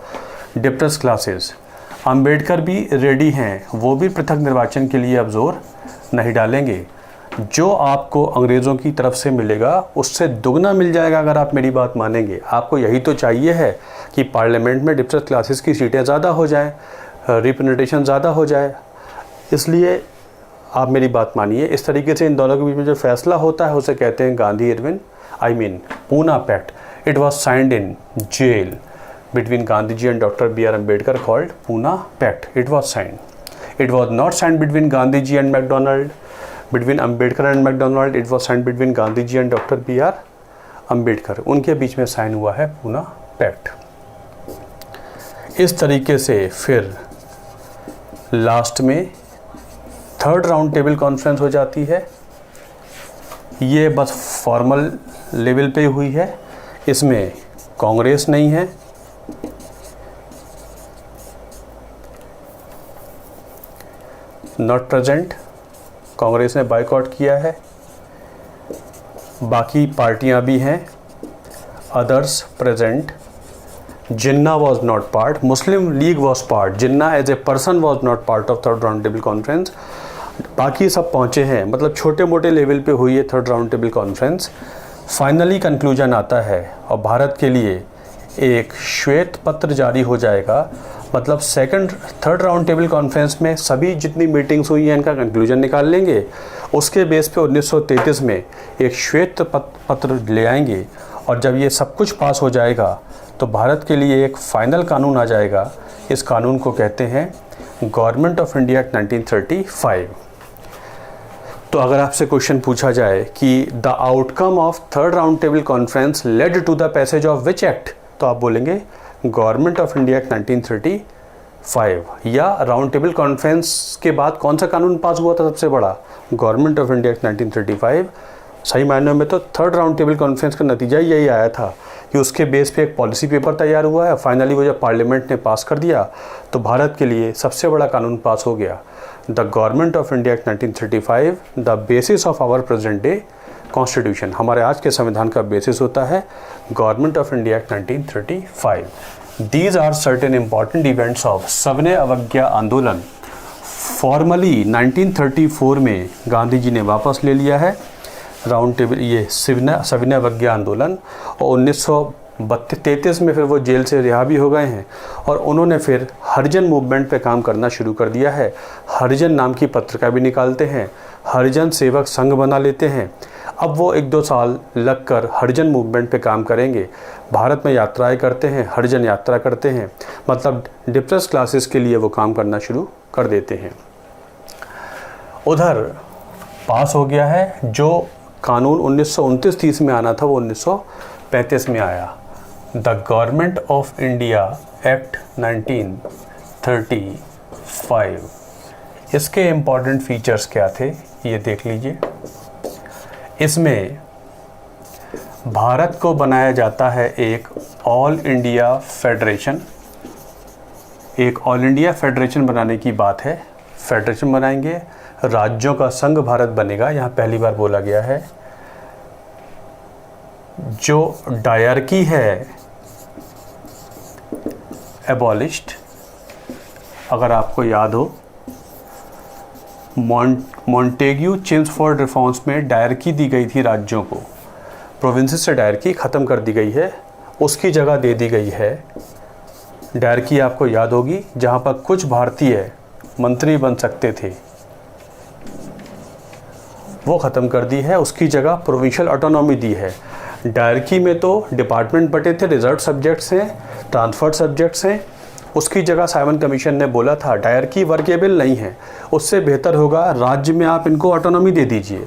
depressed classes. Ambedkar भी रेडी हैं, वो भी पृथक निर्वाचन के लिए अब जोर नहीं डालेंगे। जो आपको अंग्रेज़ों की तरफ से मिलेगा उससे दुगना मिल जाएगा अगर आप मेरी बात मानेंगे। आपको यही तो चाहिए है कि पार्लियामेंट में डिप्रेस्ड क्लासेस की सीटें ज़्यादा हो जाएं, रिप्रेजेंटेशन ज़्यादा हो जाए। इसलिए आप मेरी बात मानिए। इस तरीके से इन दोनों के बीच में जो फैसला होता है उसे कहते हैं Gandhi Irwin Poona pact. It was signed in jail between Gandhiji and Dr. B.R. Ambedkar called Pune Pact. It was signed. It was not signed between Gandhiji and MacDonald, between Ambedkar and MacDonald. It was signed between Gandhiji and Dr. B.R. Ambedkar. उनके बीच में sign हुआ है Poona pact. इस तरीके से फिर last में third round table conference हो जाती है। ये बस फॉर्मल लेवल पे हुई है, इसमें कांग्रेस नहीं है, नॉट प्रेजेंट, कांग्रेस ने बायकॉट किया है। बाकी पार्टियां भी हैं, others present. Jinnah was not part, Muslim League was part, Jinnah as a person was not part of third round table conference. बाकी सब पहुंचे हैं, मतलब छोटे मोटे लेवल पे हुई है third round table conference. Finally conclusion आता है और भारत के लिए एक श्वेत पत्र जारी हो जाएगा। मतलब थर्ड राउंड टेबल कॉन्फ्रेंस में सभी जितनी मीटिंग्स हुई हैं इनका कंक्लूजन निकाल लेंगे। उसके बेस पे 1933 में एक श्वेत पत्र ले आएंगे और जब ये सब कुछ पास हो जाएगा तो भारत के लिए एक फाइनल कानून आ जाएगा। इस कानून को कहते हैं गवर्नमेंट ऑफ इंडिया एक्ट 1935। तो अगर आपसे क्वेश्चन पूछा जाए कि the outcome of third round table conference led to the passage of which act, तो आप बोलेंगे गवर्नमेंट ऑफ इंडिया एक्ट 1935। या राउंड टेबल कॉन्फ्रेंस के बाद कौन सा कानून पास हुआ था सबसे बड़ा, गवर्नमेंट ऑफ इंडिया एक्ट 1935। सही मायनों में तो थर्ड राउंड टेबल कॉन्फ्रेंस का नतीजा ही यही आया था कि उसके बेस पे एक पॉलिसी पेपर तैयार हुआ है। फाइनली वो जब पार्लियामेंट ने पास कर दिया तो भारत के लिए सबसे बड़ा कानून पास हो गया, the government of India act 1935, the basis of our present day constitution. हमारे आज के संविधान का बेसिस होता है government of India act 1935। These are certain important events of सविनय अवज्ञा आंदोलन। फॉर्मली 1934 में गांधी जी ने वापस ले लिया है राउंड टेबल ये सविनय अवज्ञा आंदोलन, और 1933 में फिर वो जेल से रिहा भी हो गए हैं और उन्होंने फिर हरिजन मूवमेंट पे काम करना शुरू कर दिया है। हरिजन नाम की पत्रिका भी निकालते हैं, हरिजन सेवक संघ बना लेते हैं। अब वो 1-2 साल लगकर हरिजन मूवमेंट पे काम करेंगे, भारत में यात्राएं करते हैं, हरिजन यात्रा करते हैं, मतलब डिप्रेस्ड क्लासेस के लिए वो काम करना शुरू कर देते हैं। उधर पास हो गया है जो कानून 1929-30 में आना था वो 1935 में आया, the government of India act 1935। इसके इम्पॉर्टेंट फीचर्स क्या थे ये देख लीजिए। इसमें भारत को बनाया जाता है एक ऑल इंडिया फेडरेशन। एक ऑल इंडिया फेडरेशन बनाने की बात है। फेडरेशन बनाएंगे, राज्यों का संघ भारत बनेगा, यहाँ पहली बार बोला गया है। जो डायरकी है एबॉलिश्ड। अगर आपको याद हो मॉन्टेग्यू चेम्सफोर्ड रिफॉर्म्स में डायरकी दी गई थी राज्यों को, प्रोविंसेस से डायरकी ख़त्म कर दी गई है, उसकी जगह दे दी गई है डायरकी, आपको याद होगी, जहाँ पर कुछ भारतीय मंत्री बन सकते थे, वो ख़त्म कर दी है। उसकी जगह प्रोविंशियल ऑटोनॉमी दी है। डायरकी में तो डिपार्टमेंट बटे थे, रिजर्व सब्जेक्ट्स हैं, ट्रांसफर्ड सब्जेक्ट्स हैं। उसकी जगह साइमन कमीशन ने बोला था डायरकी वर्केबल नहीं है, उससे बेहतर होगा राज्य में आप इनको ऑटोनॉमी दे दीजिए।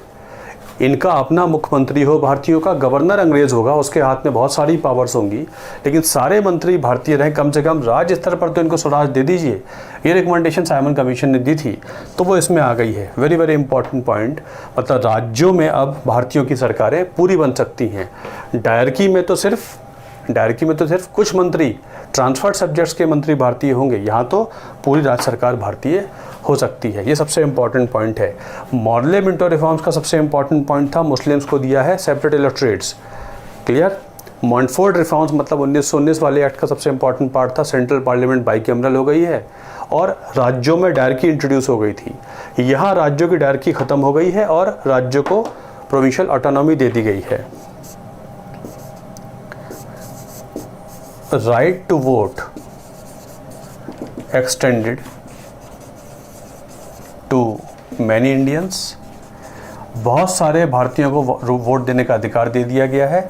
इनका अपना मुख्यमंत्री हो, भारतीयों का गवर्नर अंग्रेज़ होगा, उसके हाथ में बहुत सारी पावर्स होंगी, लेकिन सारे मंत्री भारतीय रहें, कम से कम राज्य स्तर पर तो इनको स्वराज दे दीजिए। ये रिकमेंडेशन साइमन कमीशन ने दी थी, तो वो इसमें आ गई है। Very very important point. मतलब राज्यों में अब भारतीयों की सरकारें पूरी बन सकती हैं। डायरकी में तो सिर्फ कुछ मंत्री, ट्रांसफर्ड सब्जेक्ट्स के मंत्री भारतीय होंगे, यहाँ तो पूरी राज्य सरकार भारतीय हो सकती है। ये सबसे इम्पॉर्टेंट पॉइंट है। मॉर्ले मिंटो रिफॉर्म्स का सबसे इम्पॉर्टेंट पॉइंट था मुस्लिम्स को दिया है separate electorates. Clear. Montford reforms मतलब 1919 वाले एक्ट का सबसे इम्पॉर्टेंट पार्ट था, सेंट्रल पार्लियामेंट बाइकैमरल हो गई है और राज्यों में डायरकी इंट्रोड्यूस हो गई थी। यहाँ राज्यों की डायरकी ख़त्म हो गई है और राज्यों को प्रोविंशियल ऑटोनॉमी दे दी गई है। Right to vote extended to many Indians. बहुत सारे भारतीयों को वोट देने का अधिकार दे दिया गया है,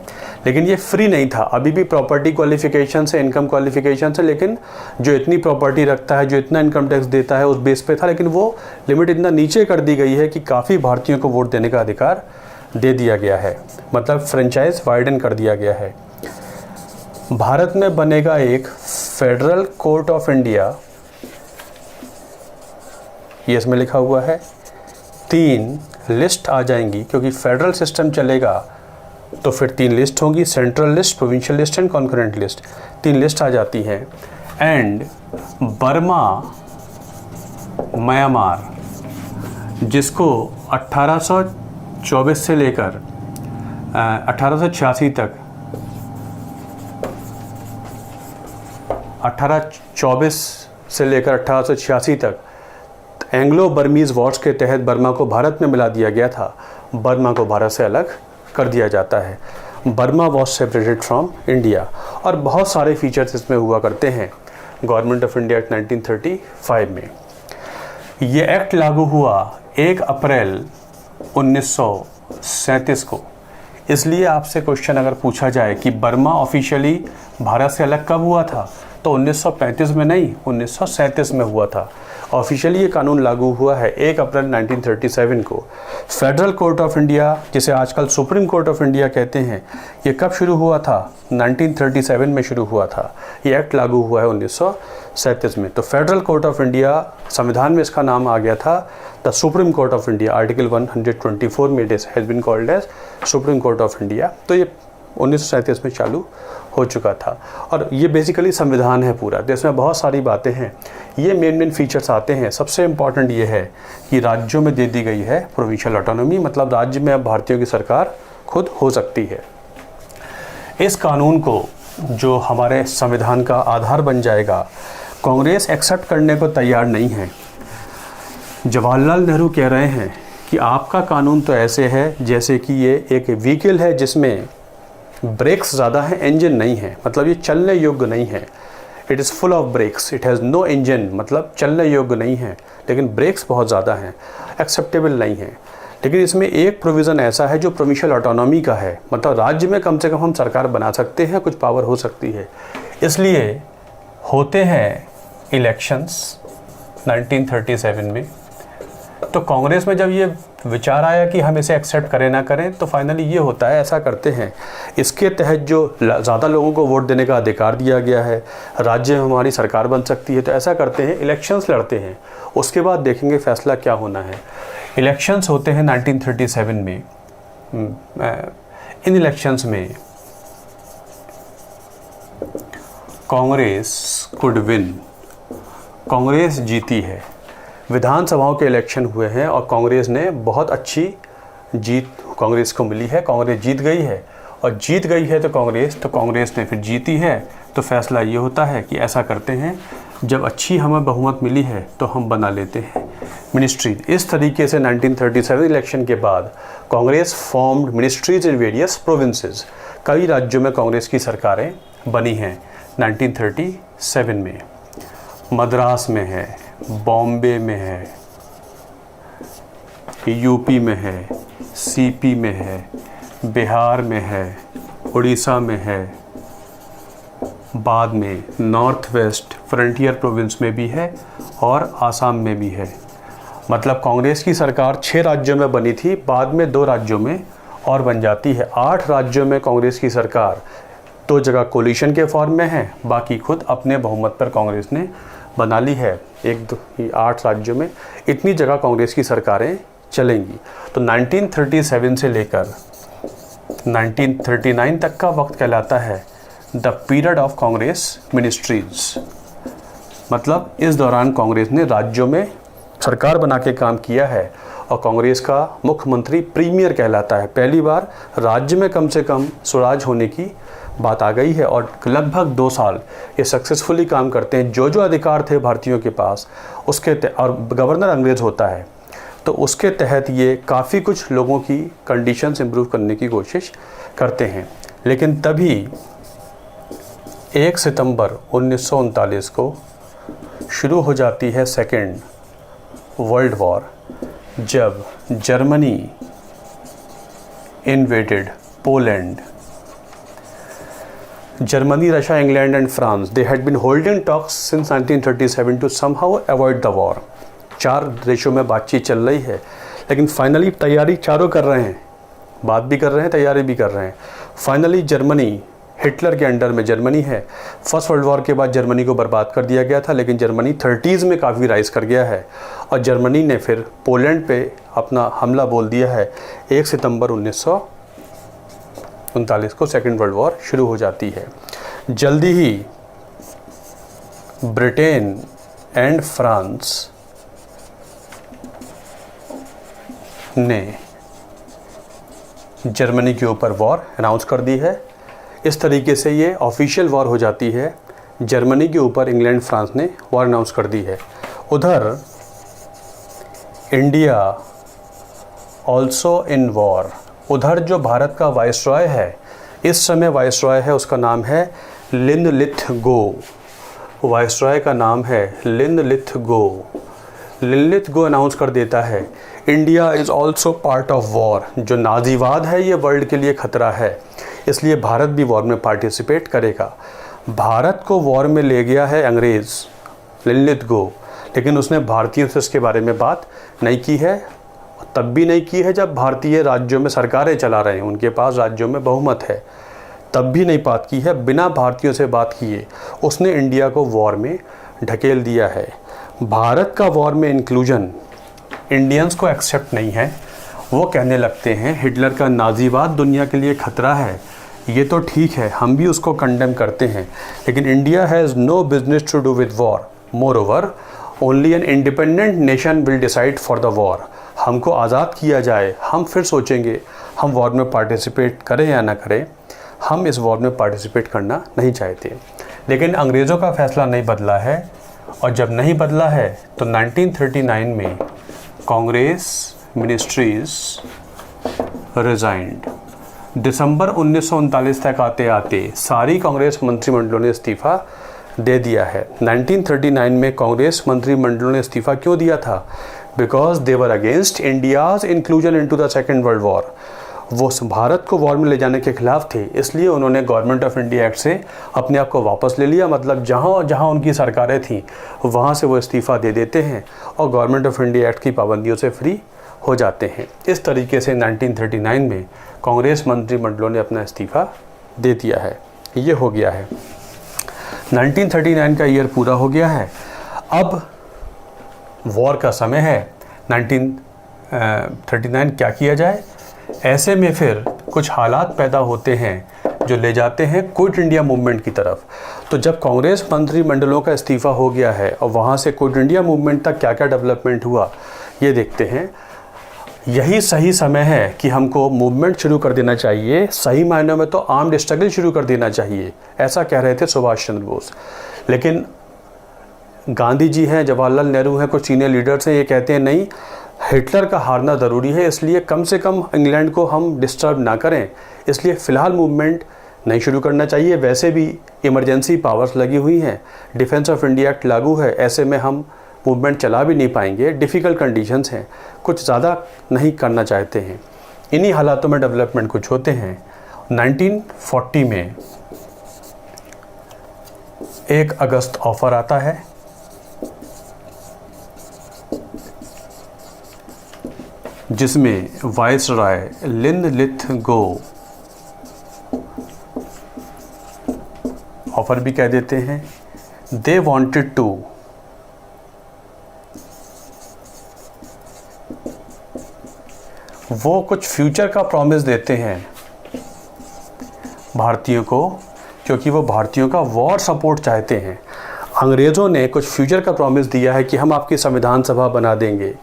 लेकिन ये फ्री नहीं था। अभी भी प्रॉपर्टी क्वालिफिकेशन से, इनकम क्वालिफिकेशन से, लेकिन जो इतनी प्रॉपर्टी रखता है, जो इतना इनकम टैक्स देता है, उस बेस पे था। लेकिन वो लिमिट इतना नीचे कर दी गई है कि काफ़ी भारतीयों को वोट देने का अधिकार दे दिया गया है। मतलब फ्रेंचाइज वाइडन कर दिया गया है। भारत में बनेगा एक फेडरल कोर्ट ऑफ इंडिया, ये इसमें लिखा हुआ है। 3 लिस्ट आ जाएंगी, क्योंकि फेडरल सिस्टम चलेगा तो फिर 3 लिस्ट होंगी, central list, provincial list and concurrent list. 3 list आ जाती हैं। एंड बर्मा, म्यांमार, जिसको 1824 से लेकर 1886 तक, 1824 से लेकर 1886 तक एंग्लो बर्मीज़ वॉर्स के तहत बर्मा को भारत में मिला दिया गया था। बर्मा को भारत से अलग कर दिया जाता है। Burma was separated from India. और बहुत सारे फीचर्स इसमें हुआ करते हैं। गवर्नमेंट ऑफ इंडिया एक्ट 1935 में ये एक्ट लागू हुआ 1 अप्रैल 1937 को। इसलिए आपसे क्वेश्चन अगर पूछा जाए कि बर्मा ऑफिशियली भारत से अलग कब हुआ था, तो 1935 में नहीं, 1937 में हुआ था। ऑफिशियली ये कानून लागू हुआ है 1 अप्रैल 1937 को। फेडरल कोर्ट ऑफ इंडिया, जिसे आजकल सुप्रीम कोर्ट ऑफ इंडिया कहते हैं, ये कब शुरू हुआ था? 1937 में शुरू हुआ था। ये एक्ट लागू हुआ है 1937 में। तो फेडरल कोर्ट ऑफ इंडिया, संविधान में इसका नाम आ गया था the supreme court of India. Article 124 में it has been called as supreme court of India. तो ये 1937 में चालू हो चुका था और ये बेसिकली संविधान है पूरा। तो इसमें बहुत सारी बातें हैं, ये मेन फीचर्स आते हैं। सबसे इम्पॉर्टेंट ये है कि राज्यों में दे दी गई है प्रोविंशियल ऑटोनॉमी, मतलब राज्य में अब भारतीयों की सरकार खुद हो सकती है। इस कानून को, जो हमारे संविधान का आधार बन जाएगा, कांग्रेस एक्सेप्ट करने को तैयार नहीं है। जवाहरलाल नेहरू कह रहे हैं कि आपका कानून तो ऐसे है जैसे कि ये एक व्हीकल है जिसमें ब्रेक्स ज़्यादा हैं, इंजन नहीं है, मतलब ये चलने योग्य नहीं है। It is full of brakes, it has no engine, मतलब चलने योग्य नहीं है, लेकिन ब्रेक्स बहुत ज़्यादा हैं, एक्सेप्टेबल नहीं है। लेकिन इसमें एक प्रोविज़न ऐसा है जो प्रोविंशियल ऑटोनॉमी का है, मतलब राज्य में कम से कम हम सरकार बना सकते हैं, कुछ पावर हो सकती है। इसलिए होते हैं इलेक्शंस 1937 में, तो कांग्रेस में जब ये विचार आया कि हम इसे एक्सेप्ट करें ना करें, तो फाइनली ये होता है, ऐसा करते हैं, इसके तहत जो ज़्यादा लोगों को वोट देने का अधिकार दिया गया है, राज्य में हमारी सरकार बन सकती है, तो ऐसा करते हैं, इलेक्शंस लड़ते हैं, उसके बाद देखेंगे फैसला क्या होना है। इलेक्शंस होते हैं 1937 में। इन इलेक्शंस में कांग्रेस कुड विन, कांग्रेस जीती है। विधानसभाओं के इलेक्शन हुए हैं और कांग्रेस ने बहुत अच्छी जीत कांग्रेस को मिली है, कांग्रेस जीत गई है, और जीत गई है तो कांग्रेस ने फिर जीती है। तो फैसला ये होता है कि ऐसा करते हैं, जब अच्छी हमें बहुमत मिली है तो हम बना लेते हैं मिनिस्ट्री। इस तरीके से 1937 इलेक्शन के बाद Congress formed ministries in various provinces. कई राज्यों में कांग्रेस की सरकारें बनी हैं 1937 में। मद्रास में है, बॉम्बे में है, यूपी में है, सीपी में है, बिहार में है, उड़ीसा में है, बाद में नॉर्थ वेस्ट फ्रंटियर प्रोविंस में भी है और आसाम में भी है। मतलब कांग्रेस की सरकार 6 राज्यों में बनी थी, बाद में 2 राज्यों में और बन जाती है। 8 राज्यों में कांग्रेस की सरकार 2 जगह कोलिशन के फॉर्म में है, बाकी खुद अपने बहुमत पर कांग्रेस ने बना ली है। 8 राज्यों में इतनी जगह कांग्रेस की सरकारें चलेंगी। तो 1937 से लेकर 1939 तक का वक्त कहलाता है the period of Congress ministries. मतलब इस दौरान कांग्रेस ने राज्यों में सरकार बना के काम किया है और कांग्रेस का मुख्यमंत्री प्रीमियर कहलाता है। पहली बार राज्य में कम से कम स्वराज होने की बात आ गई है और लगभग 2 साल ये सक्सेसफुली काम करते हैं। जो जो अधिकार थे भारतीयों के पास उसके और गवर्नर अंग्रेज़ होता है, तो उसके तहत ये काफ़ी कुछ लोगों की कंडीशंस इम्प्रूव करने की कोशिश करते हैं। लेकिन तभी 1 सितंबर 1939 को शुरू हो जाती है सेकेंड वर्ल्ड वॉर, जब Germany invaded Poland. Germany, Russia, England and France, they had been holding talks since 1937 to somehow avoid the war. 4 देशों में बातचीत चल रही है, लेकिन फाइनली तैयारी चारों कर रहे हैं, बात भी कर रहे हैं, तैयारी भी कर रहे हैं। फाइनली जर्मनी, हिटलर के अंडर में जर्मनी है। फर्स्ट वर्ल्ड वॉर के बाद जर्मनी को बर्बाद कर दिया गया था, लेकिन जर्मनी 30s में काफ़ी राइज कर गया है और जर्मनी ने फिर पोलैंड पे अपना हमला बोल दिया है। 1 सितंबर 1939 को सेकेंड वर्ल्ड वॉर शुरू हो जाती है। जल्दी ही ब्रिटेन एंड फ्रांस ने जर्मनी के ऊपर वॉर अनाउंस कर दी है। इस तरीके से ये ऑफिशियल वॉर हो जाती है। जर्मनी के ऊपर इंग्लैंड फ्रांस ने वॉर अनाउंस कर दी है। उधर इंडिया ऑल्सो इन वॉर। उधर जो भारत का वाइसरॉय है, इस समय वाइसरॉय है, उसका नाम है लिनलिथगो। वाइसरॉय का नाम है लिनलिथगो। लिनलिथगो अनाउंस कर देता है India is also part of war. जो नाजीवाद है ये वर्ल्ड के लिए ख़तरा है, इसलिए भारत भी वॉर में पार्टिसिपेट करेगा। भारत को वॉर में ले गया है अंग्रेज़ लिनलिथगो, लेकिन उसने भारतीयों से इसके बारे में बात नहीं की है। तब भी नहीं की है जब भारतीय राज्यों में सरकारें चला रहे हैं, उनके पास राज्यों में बहुमत है, तब भी नहीं बात की है। बिना भारतीयों से बात किए उसने इंडिया को वॉर में ढकेल दिया है। भारत का वॉर में इंक्लूजन इंडियंस को एक्सेप्ट नहीं है। वो कहने लगते हैं हिटलर का नाजीवाद दुनिया के लिए ख़तरा है, ये तो ठीक है, हम भी उसको कंडेम करते हैं, लेकिन India has no business to do with war. Moreover only an independent nation will decide for the war. हमको आज़ाद किया जाए, हम फिर सोचेंगे हम वॉर में पार्टिसिपेट करें या ना करें। हम इस वॉर में पार्टिसिपेट करना नहीं चाहते। लेकिन अंग्रेज़ों का फ़ैसला नहीं बदला है, और जब नहीं बदला है तो 1939 में कांग्रेस मिनिस्ट्रीज रिजाइंड। दिसंबर 1939 तक आते आते सारी कांग्रेस मंत्रिमंडलों ने इस्तीफ़ा दे दिया है। 1939 में कांग्रेस मंत्रिमंडलों ने इस्तीफ़ा क्यों दिया था? Because they were against India's inclusion into the second world war. वो भारत को वॉर में ले जाने के खिलाफ थे, इसलिए उन्होंने गवर्नमेंट ऑफ इंडिया एक्ट से अपने आप को वापस ले लिया। मतलब जहाँ जहाँ उनकी सरकारें थीं वहाँ से वो इस्तीफ़ा दे देते हैं और गवर्नमेंट ऑफ इंडिया एक्ट की पाबंदियों से फ्री हो जाते हैं। इस तरीके से 1939 में कांग्रेस मंत्रिमंडलों ने अपना इस्तीफ़ा दे दिया है। ये हो गया है, 1939 का ईयर पूरा हो गया है। अब वॉर का समय है, 1939 क्या किया जाए। ऐसे में फिर कुछ हालात पैदा होते हैं जो ले जाते हैं क्विट इंडिया मूवमेंट की तरफ। तो जब कांग्रेस मंत्रिमंडलों का इस्तीफ़ा हो गया है और वहाँ से क्विट इंडिया मूवमेंट तक क्या क्या डेवलपमेंट हुआ ये देखते हैं। यही सही समय है कि हमको मूवमेंट शुरू कर देना चाहिए, सही मायनों में तो आर्म्ड स्ट्रगल शुरू कर देना चाहिए, ऐसा कह रहे थे सुभाष चंद्र बोस। लेकिन गांधी जी हैं, जवाहरलाल नेहरू हैं, कुछ सीनियर लीडर्स हैं, ये कहते हैं नहीं, हिटलर का हारना ज़रूरी है, इसलिए कम से कम इंग्लैंड को हम डिस्टर्ब ना करें, इसलिए फ़िलहाल मूवमेंट नहीं शुरू करना चाहिए। वैसे भी इमरजेंसी पावर्स लगी हुई हैं, डिफेंस ऑफ इंडिया एक्ट लागू है, ऐसे में हम मूवमेंट चला भी नहीं पाएंगे, डिफ़िकल्ट कंडीशंस हैं, कुछ ज़्यादा नहीं करना चाहते हैं। इन्हीं हालातों में डेवलपमेंट कुछ होते हैं। 1940 में 1 अगस्त ऑफ़र आता है, जिसमें वाइसरॉय लिनलिथगो, ऑफ़र भी कह देते हैं, दे वांटेड टू वो कुछ फ्यूचर का प्रॉमिस देते हैं भारतीयों को, क्योंकि वो भारतीयों का वॉर सपोर्ट चाहते हैं। अंग्रेज़ों ने कुछ फ्यूचर का प्रॉमिस दिया है कि हम आपकी संविधान सभा बना देंगे,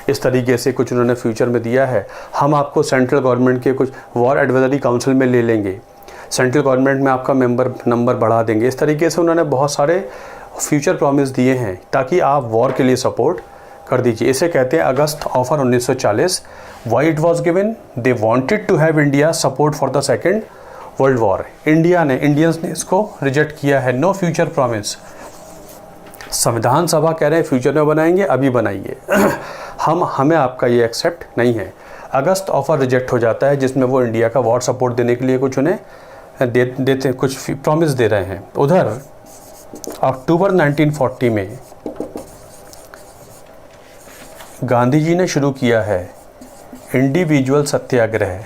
इस तरीके से कुछ उन्होंने फ्यूचर में दिया है। हम आपको सेंट्रल गवर्नमेंट के कुछ वॉर एडवाइजरी काउंसिल में ले लेंगे, सेंट्रल गवर्नमेंट में आपका नंबर बढ़ा देंगे। इस तरीके से उन्होंने बहुत सारे फ्यूचर प्रॉमिस दिए हैं ताकि आप वॉर के लिए सपोर्ट कर दीजिए। इसे कहते हैं August offer 1940। Why it was given, they wanted to have India support for the second world war. Indians ने इसको रिजेक्ट किया है। नो फ्यूचर प्रॉमिस, संविधान सभा कह रहे हैं फ्यूचर में बनाएंगे, अभी बनाइए हमें आपका ये एक्सेप्ट नहीं है। अगस्त ऑफर रिजेक्ट हो जाता है, जिसमें वो इंडिया का वॉर सपोर्ट देने के लिए कुछ उन्हें देते कुछ प्रॉमिस दे रहे हैं। उधर अक्टूबर 1940 में गांधी जी ने शुरू किया है इंडिविजुअल सत्याग्रह।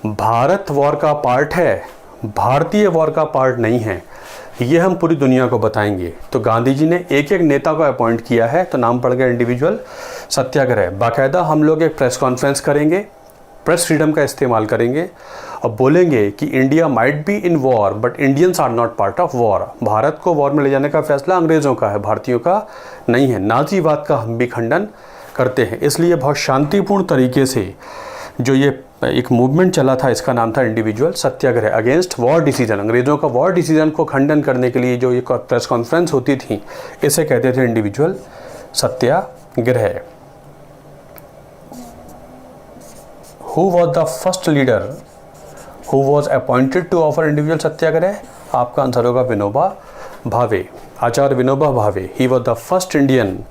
भारत वॉर का पार्ट है, भारतीय वॉर का पार्ट नहीं है, ये हम पूरी दुनिया को बताएंगे। तो गांधी जी ने एक एक नेता को अपॉइंट किया है, तो नाम पड़ गया इंडिविजुअल सत्याग्रह। बाकायदा हम लोग एक प्रेस कॉन्फ्रेंस करेंगे, प्रेस फ्रीडम का इस्तेमाल करेंगे और बोलेंगे कि India might be in war but Indians are not part of war. भारत को वॉर में ले जाने का फैसला अंग्रेज़ों का है, भारतीयों का नहीं है। नाज़ीवाद का हम भी खंडन करते हैं। इसलिए बहुत शांतिपूर्ण तरीके से जो ये एक मूवमेंट चला था, इसका नाम था इंडिविजुअल सत्याग्रह अगेंस्ट वॉर डिसीजन। अंग्रेज़ों का वॉर डिसीजन को खंडन करने के लिए जो ये प्रेस कॉन्फ्रेंस होती थी, इसे कहते थे individual Satyagraha. Who was the first leader who was appointed to offer individual सत्याग्रह? आपका आंसर होगा विनोबा भावे, आचार्य विनोबा भावे। He was the first Indian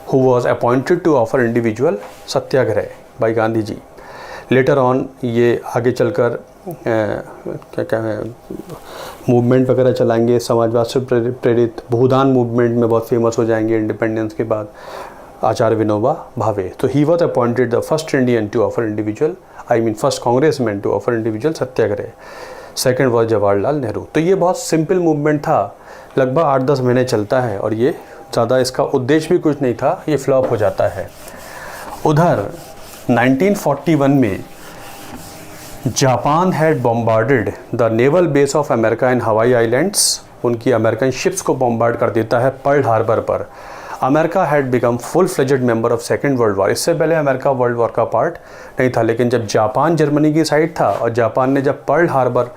who was appointed to offer individual satyagraha by Gandhi ji. Later on ये आगे चलकर क्या है मूवमेंट वगैरह चलाएंगे, समाजवाद से प्रेरित भूदान मूवमेंट में बहुत फेमस हो जाएंगे इंडिपेंडेंस के बाद, आचार्य विनोबा भावे। तो he was appointed the first Indian to offer individual, first congressman to offer individual satyagraha. Second was Jawaharlal Nehru. तो ये बहुत सिंपल मूवमेंट था, लगभग 8-10 महीने चलता है और ये ज़्यादा इसका उद्देश्य भी कुछ नहीं था, ये फ्लॉप हो जाता है। उधर 1941 में Japan had bombarded the naval base of America in Hawaii islands. उनकी अमेरिकन शिप्स को बॉम्बार्ड कर देता है पर्ल हार्बर पर। America had become full fledged member of second world war. इससे पहले अमेरिका वर्ल्ड वॉर का पार्ट नहीं था, लेकिन जब जापान जर्मनी की साइड था और जापान ने जब पर्ल हार्बर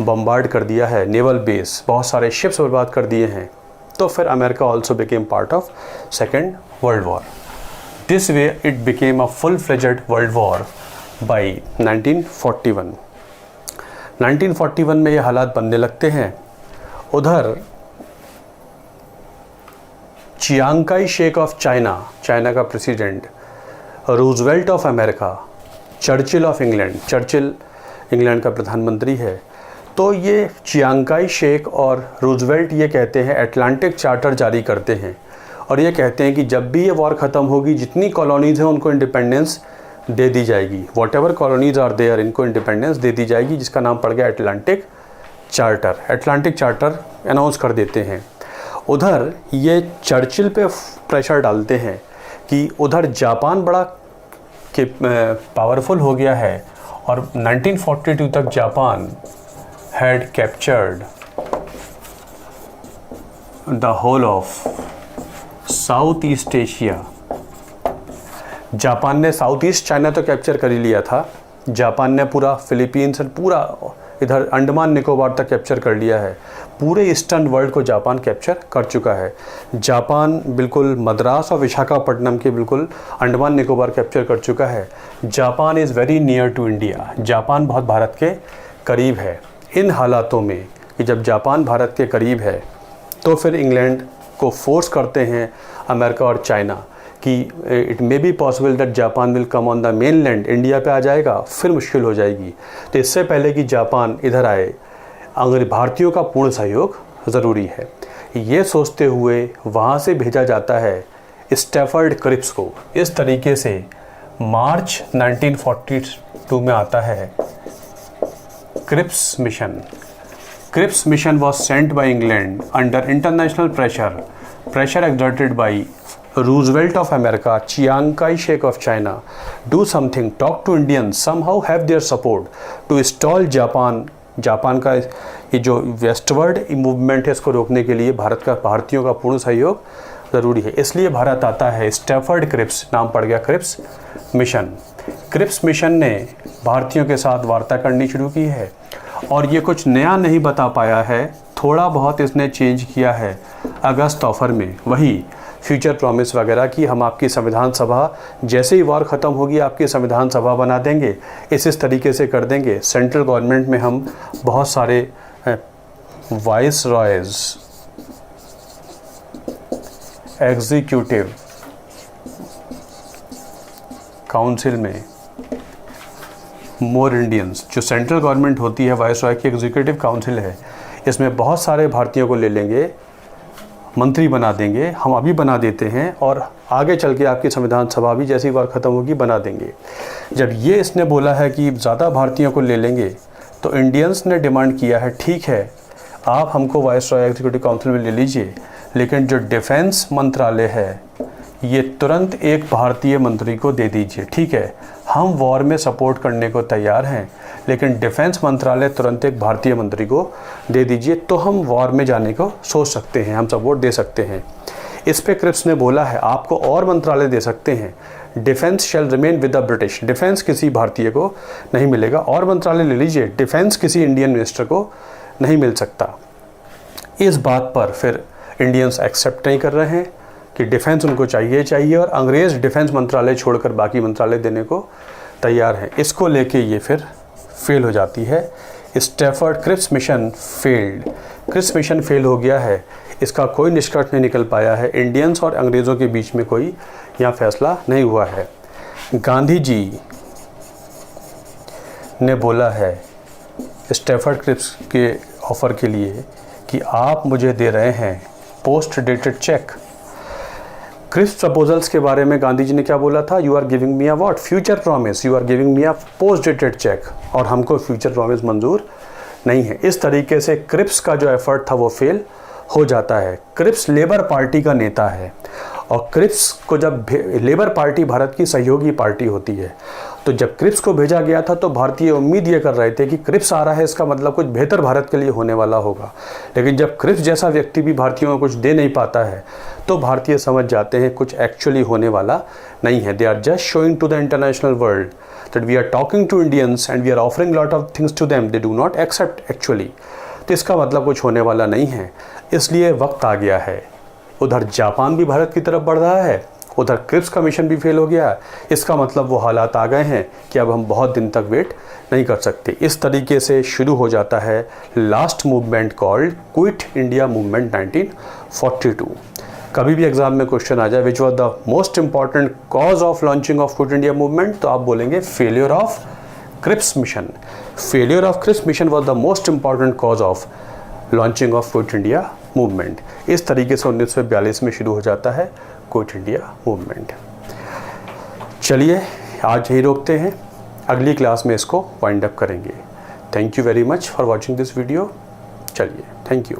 बम्बार्ड कर दिया है, नेवल बेस, बहुत सारे शिप्स बर्बाद कर दिए हैं, तो फिर America also became part of second world war. This way it became a full fledged world war by 1941। 1941 में ये हालात बनने लगते हैं। उधर Chiang Kai Shek of China, China का president, Roosevelt of America, Churchill of England, Churchill England का प्रधानमंत्री है, तो ये चियांग काई शेक और रूजवेल्ट ये कहते हैं, अटलांटिक चार्टर जारी करते हैं और ये कहते हैं कि जब भी ये वॉर ख़त्म होगी, जितनी कॉलोनीज़ हैं उनको इंडिपेंडेंस दे दी जाएगी, whatever colonies are there, इनको इंडिपेंडेंस दे दी जाएगी, जिसका नाम पड़ गया Atlantic charter. Atlantic charter announce कर देते हैं। उधर ये चर्चिल पे प्रेशर डालते हैं कि उधर जापान बड़ा पावरफुल हो गया है और 1942 तक Japan had captured the whole of south east Asia. Japan ने साउथ ईस्ट चाइना तो कैप्चर कर ही लिया था, जापान ने पूरा फिलीपींस और पूरा इधर अंडमान निकोबार तक कैप्चर कर लिया है। पूरे ईस्टर्न वर्ल्ड को जापान कैप्चर कर चुका है। जापान बिल्कुल मद्रास और विशाखापट्टनम के बिल्कुल अंडमान निकोबार कैप्चर कर चुका है। Japan is very near to India, Japan बहुत भारत के करीब है। इन हालातों में कि जब जापान भारत के करीब है तो फिर इंग्लैंड को फोर्स करते हैं अमेरिका और चाइना कि it may be possible that Japan will come on the main land, India पे आ जाएगा, फिर मुश्किल हो जाएगी। तो इससे पहले कि जापान इधर आए, अगर भारतीयों का पूर्ण सहयोग ज़रूरी है। ये सोचते हुए वहाँ से भेजा जाता है स्टैफर्ड क्रिप्स को। इस तरीके से मार्च 1942 में आता है Cripps mission. Cripps mission was sent by England under international pressure exerted by Roosevelt of America, Chiang Kai-shek of China. Do something, talk to Indians, somehow have their support to stall Japan. Japan का ये जो westward movement है इसको रोकने के लिए भारतीयों का पूर्ण सहयोग ज़रूरी है। इसलिए भारत आता है। स्टैफर्ड क्रिप्स नाम पड़ गया क्रिप्स मिशन। क्रिप्स मिशन ने भारतीयों के साथ वार्ता करनी शुरू की है और ये कुछ नया नहीं बता पाया है, थोड़ा बहुत इसने चेंज किया है। अगस्त ऑफर में वही फ्यूचर प्रॉमिस वगैरह की, हम आपकी संविधान सभा जैसे ही वॉर ख़त्म होगी आपकी संविधान सभा बना देंगे, इस तरीके से कर देंगे। सेंट्रल गवर्नमेंट में हम बहुत सारे वाइस रॉयज़, एग्जीक्यूटिव काउंसिल में मोर इंडियंस, जो सेंट्रल गवर्नमेंट होती है वाइस रॉय की एग्जीक्यूटिव काउंसिल है, इसमें बहुत सारे भारतीयों को ले लेंगे, मंत्री बना देंगे, हम अभी बना देते हैं और आगे चल के आपकी संविधान सभा भी जैसी वॉर ख़त्म होगी बना देंगे। जब ये इसने बोला है कि ज़्यादा भारतीयों को ले लेंगे तो इंडियंस ने डिमांड किया है, ठीक है आप हमको वाइस रॉय एग्जीक्यूटिव काउंसिल में ले लीजिए, लेकिन जो डिफेंस मंत्रालय है ये तुरंत एक भारतीय मंत्री को दे दीजिए। ठीक है, हम वॉर में सपोर्ट करने को तैयार हैं, लेकिन डिफेंस मंत्रालय तुरंत एक भारतीय मंत्री को दे दीजिए तो हम वॉर में जाने को सोच सकते हैं, हम सपोर्ट दे सकते हैं। इस पे क्रिप्स ने बोला है आपको और मंत्रालय दे सकते हैं, defence shall remain with the British, defence किसी भारतीय को नहीं मिलेगा, और मंत्रालय ले लीजिए, डिफेंस किसी इंडियन मिनिस्टर को नहीं मिल सकता। इस बात पर फिर इंडियंस एक्सेप्ट नहीं कर रहे हैं कि डिफेंस उनको चाहिए और अंग्रेज़ डिफेंस मंत्रालय छोड़कर बाकी मंत्रालय देने को तैयार हैं। इसको लेके ये फिर फेल हो जाती है। Stafford Cripps mission failed, Cripps mission fail हो गया है, इसका कोई निष्कर्ष नहीं निकल पाया है। इंडियंस और अंग्रेज़ों के बीच में कोई यहाँ फैसला नहीं हुआ है। गांधी जी ने बोला है स्टैफर्ड क्रिप्स के ऑफ़र के लिए कि आप मुझे दे रहे हैं post dated cheque. Cripps proposals के बारे में गांधी जी ने क्या बोला था, you are giving me a what, future promise, you are giving me a post dated cheque, और हमको फ्यूचर प्रॉमिस मंजूर नहीं है। इस तरीके से क्रिप्स का जो एफर्ट था वो फेल हो जाता है। क्रिप्स लेबर पार्टी का नेता है और क्रिप्स को जब लेबर पार्टी भारत की सहयोगी पार्टी होती है, तो जब क्रिप्स को भेजा गया था तो भारतीय उम्मीद ये कर रहे थे कि क्रिप्स आ रहा है इसका मतलब कुछ बेहतर भारत के लिए होने वाला होगा, लेकिन जब क्रिप्स जैसा व्यक्ति भी भारतीयों को कुछ दे नहीं पाता है तो भारतीय समझ जाते हैं कुछ एक्चुअली होने वाला नहीं है। They are just showing to the international world that we are talking to Indians and we are offering lot of things to them, they do not accept actually. तो इसका मतलब कुछ होने वाला नहीं है, इसलिए वक्त आ गया है। उधर जापान भी भारत की तरफ बढ़ रहा है, उधर क्रिप्स का मिशन भी फेल हो गया। इसका मतलब वो हालात आ गए हैं कि अब हम बहुत दिन तक वेट नहीं कर सकते। इस तरीके से शुरू हो जाता है last movement called quit India movement 1942। कभी भी एग्जाम में क्वेश्चन आ जाए which was the most important cause of launching of quit India movement, तो आप बोलेंगे failure of Cripps mission. Failure of Cripps mission was the most important cause of launching of quit India movement. इस तरीके से 1942 में शुरू हो जाता है क्विट इंडिया मूवमेंट। चलिए आज यही रोकते हैं, अगली क्लास में इसको वाइंड अप करेंगे। Thank you very much for watching this video. चलिए, थैंक यू।